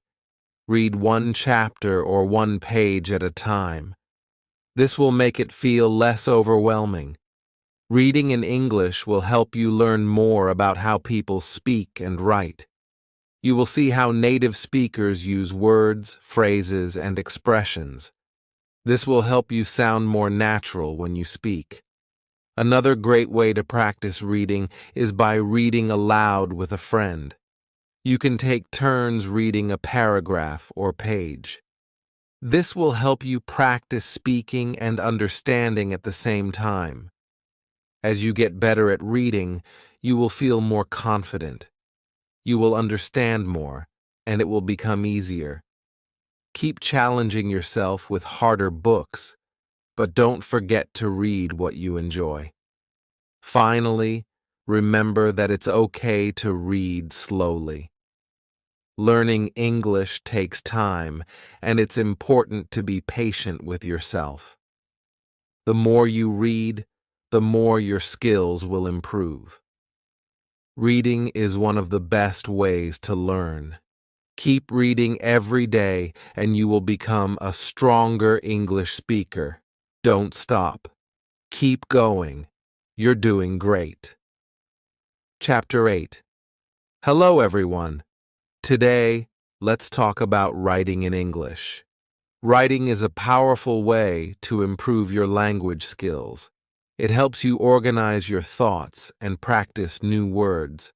Read one chapter or one page at a time. This will make it feel less overwhelming. Reading in English will help you learn more about how people speak and write. You will see how native speakers use words, phrases, and expressions. This will help you sound more natural when you speak. Another great way to practice reading is by reading aloud with a friend. You can take turns reading a paragraph or page. This will help you practice speaking and understanding at the same time. As you get better at reading, you will feel more confident. You will understand more, and it will become easier. Keep challenging yourself with harder books, but don't forget to read what you enjoy. Finally, remember that it's okay to read slowly. Learning English takes time, and it's important to be patient with yourself. The more you read, the more your skills will improve. Reading is one of the best ways to learn. Keep reading every day, and you will become a stronger English speaker. Don't stop. Keep going. You're doing great. Chapter 8. Hello, everyone. Today, let's talk about writing in English. Writing is a powerful way to improve your language skills. It helps you organize your thoughts and practice new words.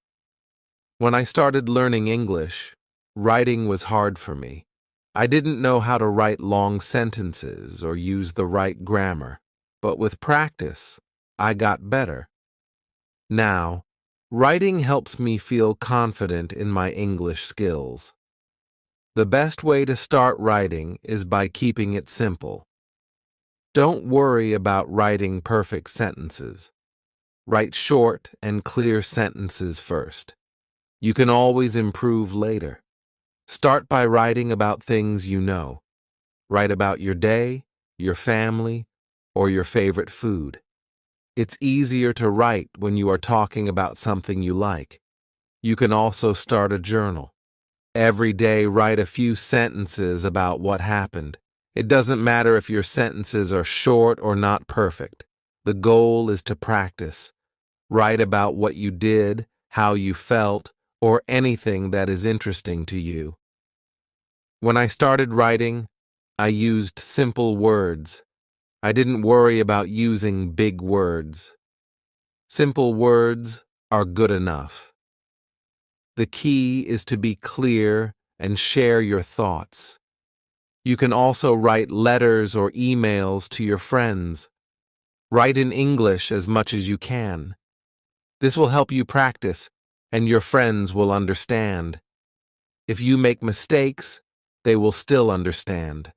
When I started learning English, writing was hard for me. I didn't know how to write long sentences or use the right grammar, but with practice, I got better. Now, writing helps me feel confident in my English skills. The best way to start writing is by keeping it simple. Don't worry about writing perfect sentences. Write short and clear sentences first. You can always improve later. Start by writing about things you know. Write about your day, your family, or your favorite food. It's easier to write when you are talking about something you like. You can also start a journal. Every day, write a few sentences about what happened. It doesn't matter if your sentences are short or not perfect. The goal is to practice. Write about what you did, how you felt, or anything that is interesting to you. When I started writing, I used simple words. I didn't worry about using big words. Simple words are good enough. The key is to be clear and share your thoughts. You can also write letters or emails to your friends. Write in English as much as you can. This will help you practice, and your friends will understand. If you make mistakes, they will still understand.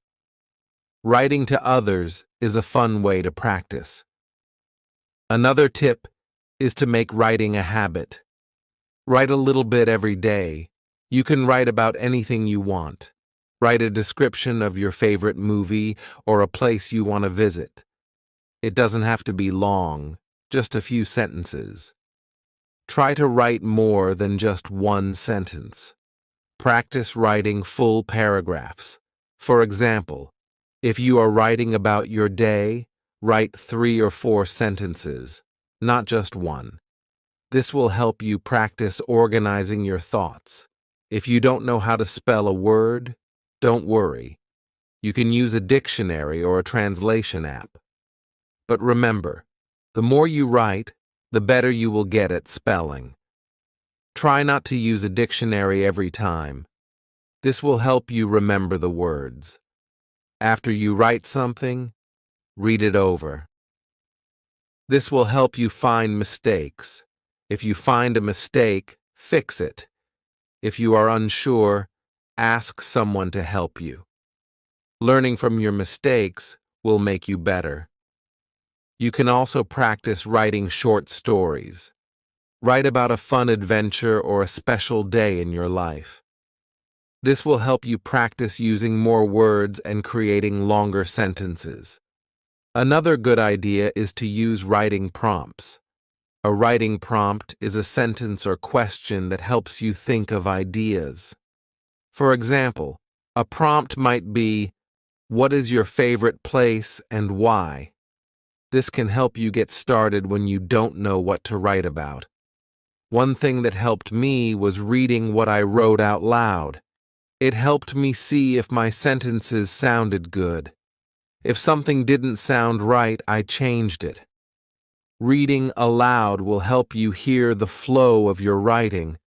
Writing to others is a fun way to practice. Another tip is to make writing a habit. Write a little bit every day. You can write about anything you want. Write a description of your favorite movie or a place you want to visit. It doesn't have to be long, just a few sentences. Try to write more than just one sentence. Practice writing full paragraphs. For example, if you are writing about your day, write 3 or 4 sentences, not just one. This will help you practice organizing your thoughts. If you don't know how to spell a word, don't worry. You can use a dictionary or a translation app. But remember, the more you write, the better you will get at spelling. Try not to use a dictionary every time. This will help you remember the words. After you write something, read it over. This will help you find mistakes. If you find a mistake, fix it. If you are unsure, ask someone to help you. Learning from your mistakes will make you better. You can also practice writing short stories. Write about a fun adventure or a special day in your life. This will help you practice using more words and creating longer sentences. Another good idea is to use writing prompts. A writing prompt is a sentence or question that helps you think of ideas. For example, a prompt might be, "What is your favorite place and why?" This can help you get started when you don't know what to write about. One thing that helped me was reading what I wrote out loud. It helped me see if my sentences sounded good. If something didn't sound right, I changed it. Reading aloud will help you hear the flow of your writing.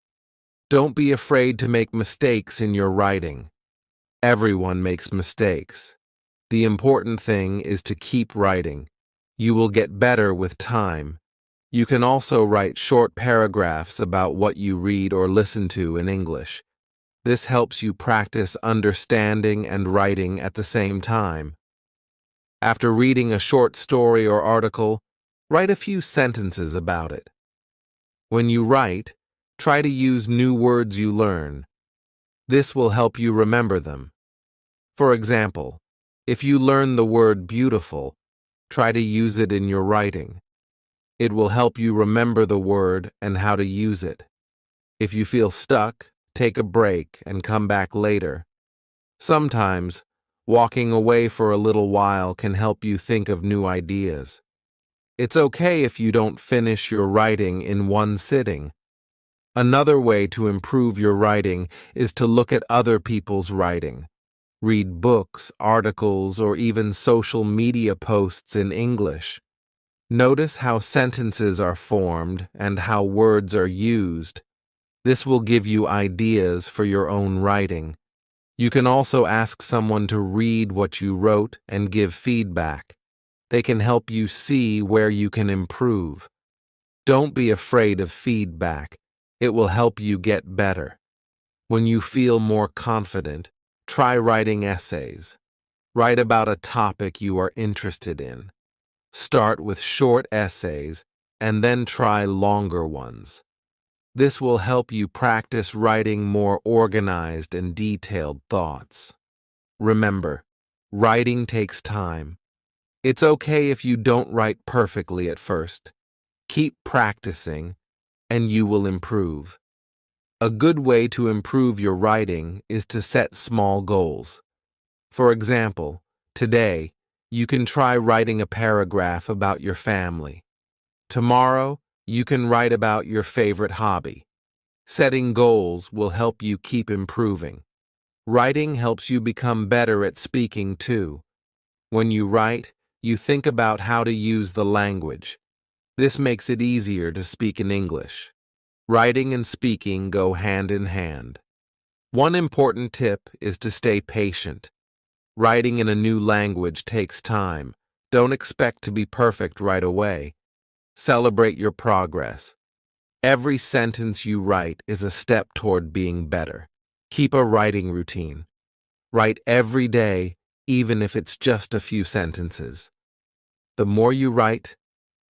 Don't be afraid to make mistakes in your writing. Everyone makes mistakes. The important thing is to keep writing. You will get better with time. You can also write short paragraphs about what you read or listen to in English. This helps you practice understanding and writing at the same time. After reading a short story or article, write a few sentences about it. When you write, try to use new words you learn. This will help you remember them. For example, if you learn the word beautiful, try to use it in your writing. It will help you remember the word and how to use it. If you feel stuck, take a break and come back later. Sometimes, walking away for a little while can help you think of new ideas. It's okay if you don't finish your writing in one sitting. Another way to improve your writing is to look at other people's writing. Read books, articles, or even social media posts in English. Notice how sentences are formed and how words are used. This will give you ideas for your own writing. You can also ask someone to read what you wrote and give feedback. They can help you see where you can improve. Don't be afraid of feedback. It will help you get better. When you feel more confident, try writing essays. Write about a topic you are interested in. Start with short essays and then try longer ones. This will help you practice writing more organized and detailed thoughts. Remember, writing takes time. It's okay if you don't write perfectly at first. Keep practicing, and you will improve. A good way to improve your writing is to set small goals. For example, today, you can try writing a paragraph about your family. Tomorrow, you can write about your favorite hobby. Setting goals will help you keep improving. Writing helps you become better at speaking too. When you write, you think about how to use the language. This makes it easier to speak in English. Writing and speaking go hand in hand. One important tip is to stay patient. Writing in a new language takes time. Don't expect to be perfect right away. Celebrate your progress. Every sentence you write is a step toward being better. Keep a writing routine. Write every day, even if it's just a few sentences. The more you write,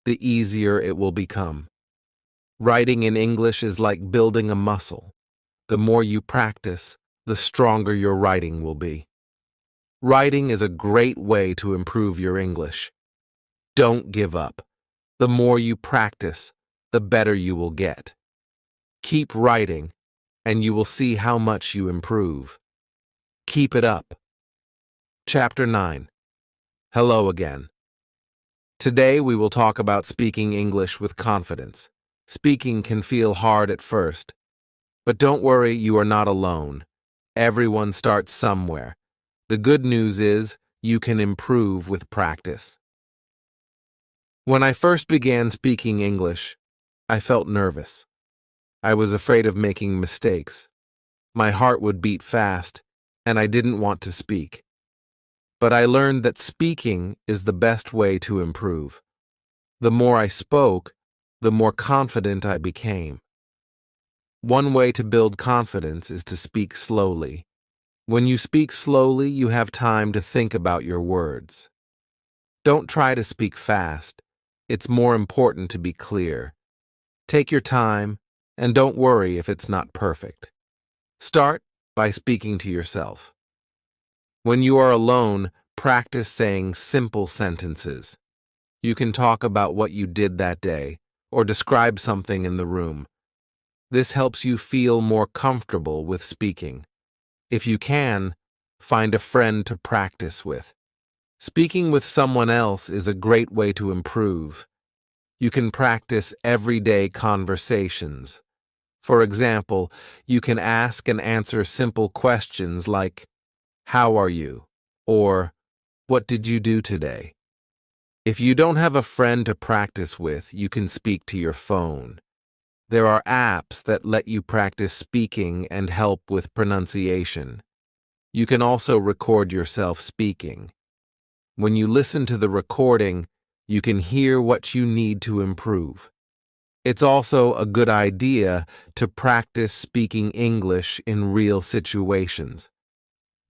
the easier it will become. Writing in English is like building a muscle. The more you practice, the stronger your writing will be. Writing is a great way to improve your English. Don't give up. The more you practice, the better you will get. Keep writing, and you will see how much you improve. Keep it up. Chapter 9. Hello again. Today we will talk about speaking English with confidence. Speaking can feel hard at first, but don't worry, you are not alone. Everyone starts somewhere. The good news is you can improve with practice. When I first began speaking English, I felt nervous. I was afraid of making mistakes. My heart would beat fast, and I didn't want to speak. But I learned that speaking is the best way to improve. The more I spoke, the more confident I became. One way to build confidence is to speak slowly. When you speak slowly, you have time to think about your words. Don't try to speak fast. It's more important to be clear. Take your time, and don't worry if it's not perfect. Start by speaking to yourself. When you are alone, practice saying simple sentences. You can talk about what you did that day, or describe something in the room. This helps you feel more comfortable with speaking. If you can, find a friend to practice with. Speaking with someone else is a great way to improve. You can practice everyday conversations. For example, you can ask and answer simple questions like, "How are you?" or "What did you do today?" If you don't have a friend to practice with, you can speak to your phone. There are apps that let you practice speaking and help with pronunciation. You can also record yourself speaking. When you listen to the recording, you can hear what you need to improve. It's also a good idea to practice speaking English in real situations.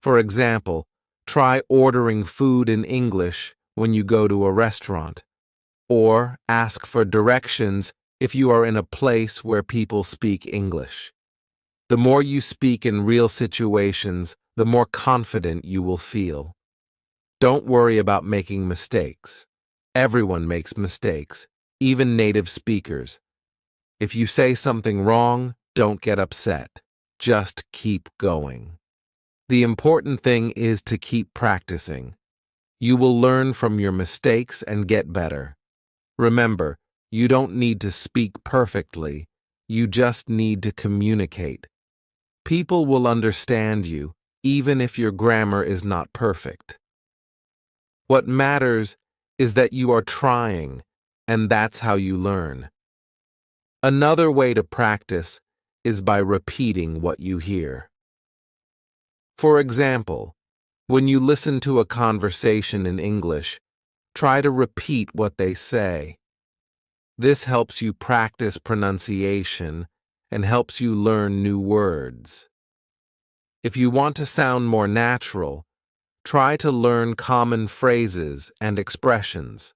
For example, try ordering food in English when you go to a restaurant, or ask for directions if you are in a place where people speak English. The more you speak in real situations, the more confident you will feel. Don't worry about making mistakes. Everyone makes mistakes, even native speakers. If you say something wrong, don't get upset. Just keep going. The important thing is to keep practicing. You will learn from your mistakes and get better. Remember, you don't need to speak perfectly. You just need to communicate. People will understand you, even if your grammar is not perfect. What matters is that you are trying, and that's how you learn. Another way to practice is by repeating what you hear. For example, when you listen to a conversation in English, try to repeat what they say. This helps you practice pronunciation and helps you learn new words. If you want to sound more natural, try to learn common phrases and expressions.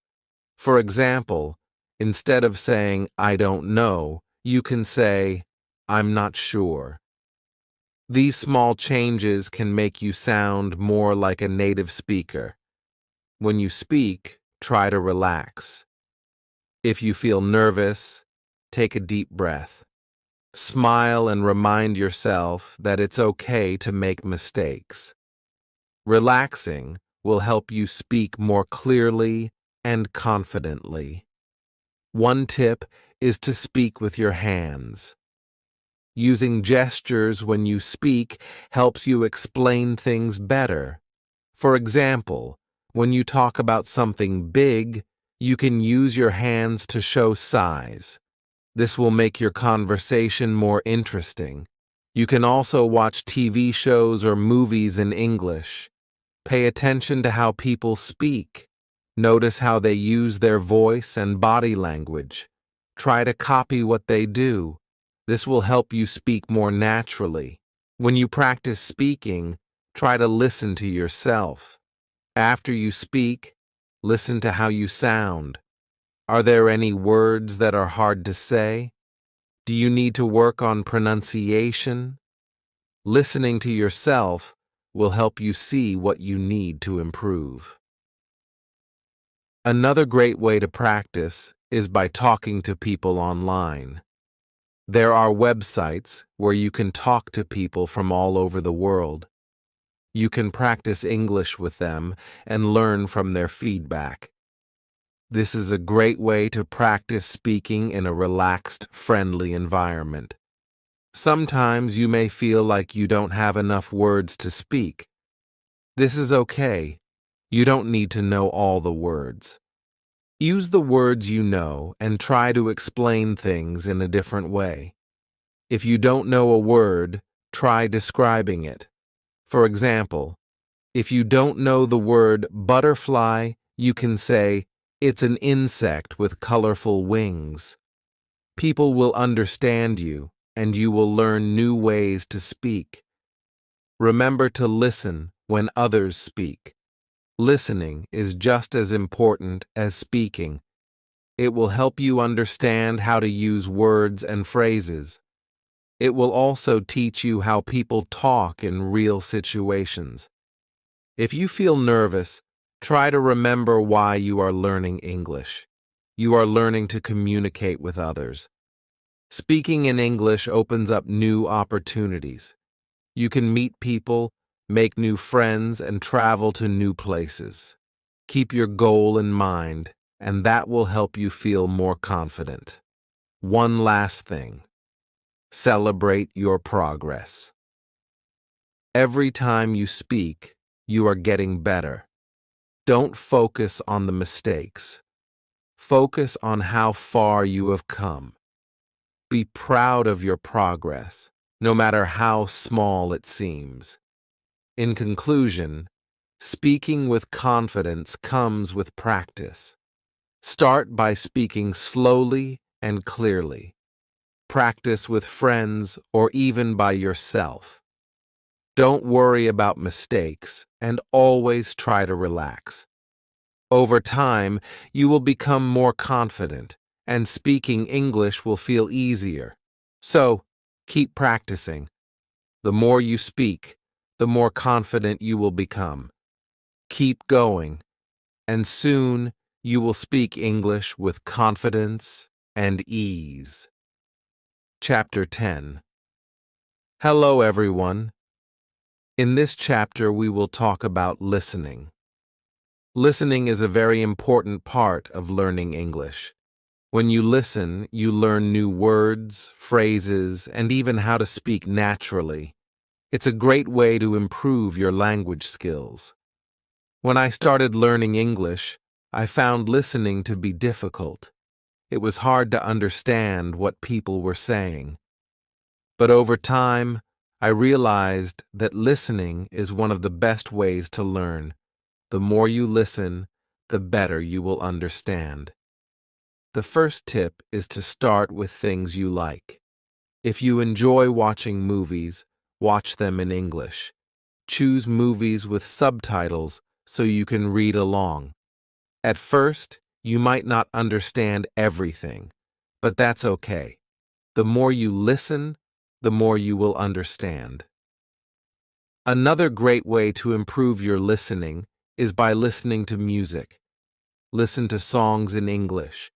For example, instead of saying, "I don't know," you can say, "I'm not sure." These small changes can make you sound more like a native speaker. When you speak, try to relax. If you feel nervous, take a deep breath. Smile and remind yourself that it's okay to make mistakes. Relaxing will help you speak more clearly and confidently. One tip is to speak with your hands. Using gestures when you speak helps you explain things better. For example, when you talk about something big, you can use your hands to show size. This will make your conversation more interesting. You can also watch TV shows or movies in English. Pay attention to how people speak. Notice how they use their voice and body language. Try to copy what they do. This will help you speak more naturally. When you practice speaking, try to listen to yourself. After you speak, listen to how you sound. Are there any words that are hard to say? Do you need to work on pronunciation? Listening to yourself will help you see what you need to improve. Another great way to practice is by talking to people online. There are websites where you can talk to people from all over the world. You can practice English with them and learn from their feedback. This is a great way to practice speaking in a relaxed, friendly environment. Sometimes you may feel like you don't have enough words to speak. This is okay. You don't need to know all the words. Use the words you know and try to explain things in a different way. If you don't know a word, try describing it. For example, if you don't know the word butterfly, you can say, "It's an insect with colorful wings." People will understand you, and you will learn new ways to speak. Remember to listen when others speak. Listening is just as important as speaking. It will help you understand how to use words and phrases. It will also teach you how people talk in real situations. If you feel nervous, try to remember why you are learning English. You are learning to communicate with others. Speaking in English opens up new opportunities. You can meet people, make new friends, and travel to new places. Keep your goal in mind, and that will help you feel more confident. One last thing. Celebrate your progress. Every time you speak, you are getting better. Don't focus on the mistakes. Focus on how far you have come. Be proud of your progress, no matter how small it seems. In conclusion, speaking with confidence comes with practice. Start by speaking slowly and clearly. Practice with friends or even by yourself. Don't worry about mistakes and always try to relax. Over time, you will become more confident and speaking English will feel easier. So, keep practicing. The more you speak, the more confident you will become. Keep going, and soon you will speak English with confidence and ease. Chapter 10. Hello, everyone. In this chapter, we will talk about listening. Listening is a very important part of learning English. When you listen, you learn new words, phrases, and even how to speak naturally. It's a great way to improve your language skills. When I started learning English, I found listening to be difficult. It was hard to understand what people were saying. But over time, I realized that listening is one of the best ways to learn. The more you listen, the better you will understand. The first tip is to start with things you like. If you enjoy watching movies, watch them in English. Choose movies with subtitles so you can read along. At first, you might not understand everything, but that's okay. The more you listen, the more you will understand. Another great way to improve your listening is by listening to music. Listen to songs in English.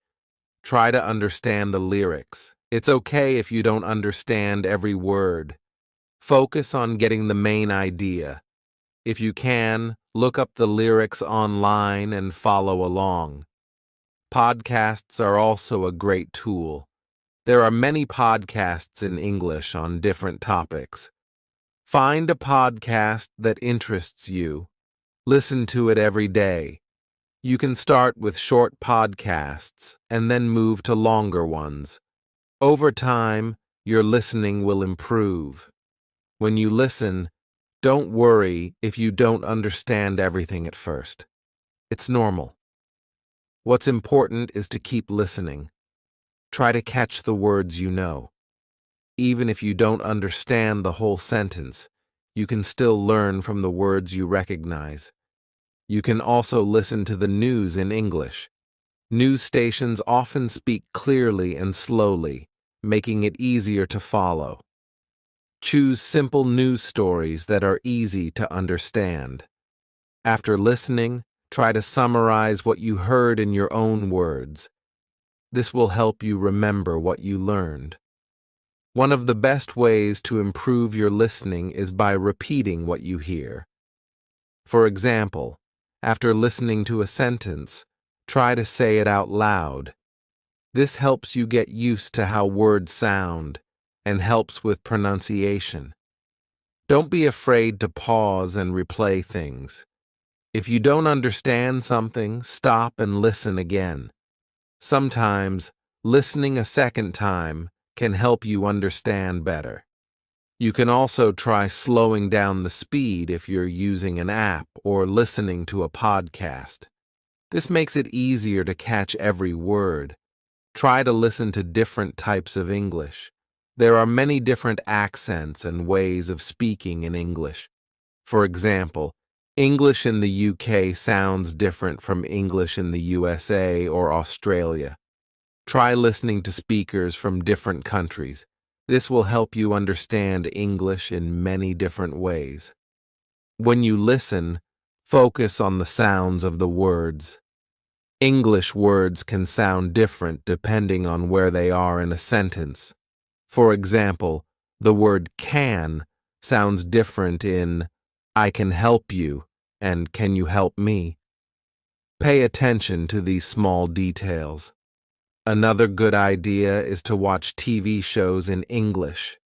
Try to understand the lyrics. It's okay if you don't understand every word. Focus on getting the main idea. If you can, look up the lyrics online and follow along. Podcasts are also a great tool. There are many podcasts in English on different topics. Find a podcast that interests you. Listen to it every day. You can start with short podcasts and then move to longer ones. Over time, your listening will improve. When you listen, don't worry if you don't understand everything at first. It's normal. What's important is to keep listening. Try to catch the words you know. Even if you don't understand the whole sentence, you can still learn from the words you recognize. You can also listen to the news in English. News stations often speak clearly and slowly, making it easier to follow. Choose simple news stories that are easy to understand. After listening, try to summarize what you heard in your own words. This will help you remember what you learned. One of the best ways to improve your listening is by repeating what you hear. For example, after listening to a sentence, try to say it out loud. This helps you get used to how words sound and helps with pronunciation. Don't be afraid to pause and replay things. If you don't understand something, stop and listen again. Sometimes, listening a second time can help you understand better. You can also try slowing down the speed if you're using an app or listening to a podcast. This makes it easier to catch every word. Try to listen to different types of English. There are many different accents and ways of speaking in English. For example, English in the UK sounds different from English in the USA or Australia. Try listening to speakers from different countries. This will help you understand English in many different ways. When you listen, focus on the sounds of the words. English words can sound different depending on where they are in a sentence. For example, the word can sounds different in I can help you and can you help me? Pay attention to these small details. Another good idea is to watch TV shows in English.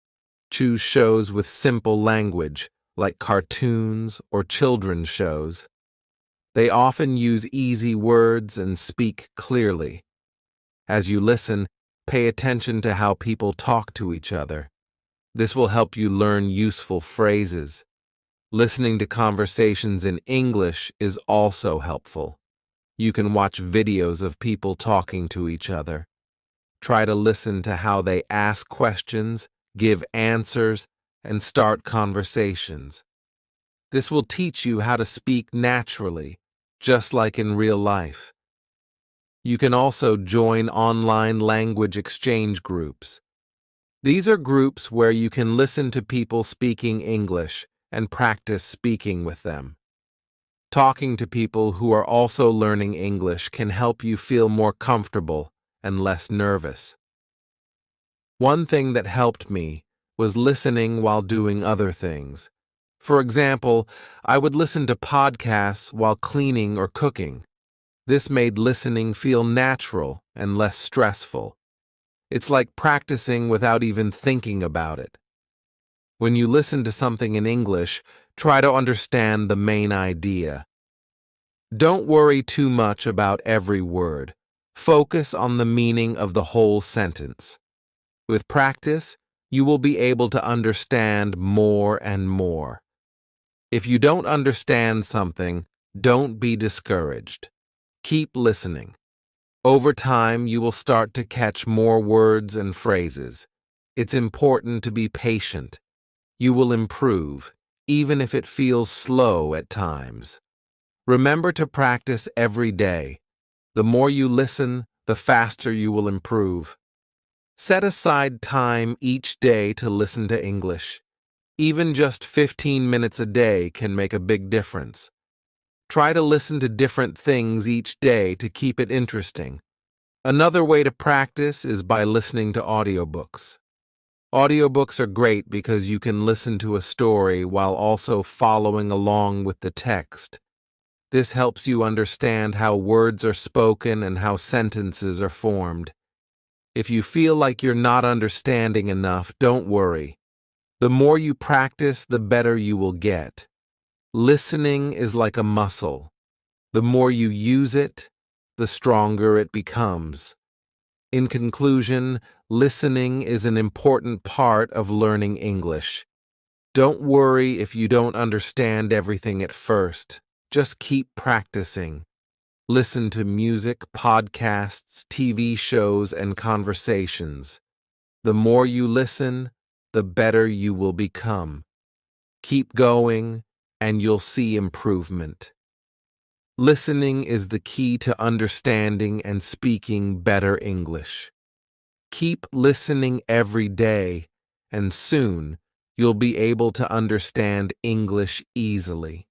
Choose shows with simple language, like cartoons or children's shows. They often use easy words and speak clearly. As you listen, pay attention to how people talk to each other. This will help you learn useful phrases. Listening to conversations in English is also helpful. You can watch videos of people talking to each other. Try to listen to how they ask questions, give answers, and start conversations. This will teach you how to speak naturally, just like in real life. You can also join online language exchange groups. These are groups where you can listen to people speaking English and practice speaking with them. Talking to people who are also learning English can help you feel more comfortable and less nervous. One thing that helped me was listening while doing other things. For example, I would listen to podcasts while cleaning or cooking. This made listening feel natural and less stressful. It's like practicing without even thinking about it. When you listen to something in English, try to understand the main idea. Don't worry too much about every word. Focus on the meaning of the whole sentence. With practice, you will be able to understand more and more. If you don't understand something, don't be discouraged. Keep listening. Over time, you will start to catch more words and phrases. It's important to be patient. You will improve, even if it feels slow at times. Remember to practice every day. The more you listen, the faster you will improve. Set aside time each day to listen to English. Even just 15 minutes a day can make a big difference. Try to listen to different things each day to keep it interesting. Another way to practice is by listening to audiobooks. Audiobooks are great because you can listen to a story while also following along with the text. This helps you understand how words are spoken and how sentences are formed. If you feel like you're not understanding enough, don't worry. The more you practice, the better you will get. Listening is like a muscle. The more you use it, the stronger it becomes. In conclusion, listening is an important part of learning English. Don't worry if you don't understand everything at first. Just keep practicing. Listen to music, podcasts, TV shows, and conversations. The more you listen, the better you will become. Keep going, and you'll see improvement. Listening is the key to understanding and speaking better English. Keep listening every day, and soon you'll be able to understand English easily.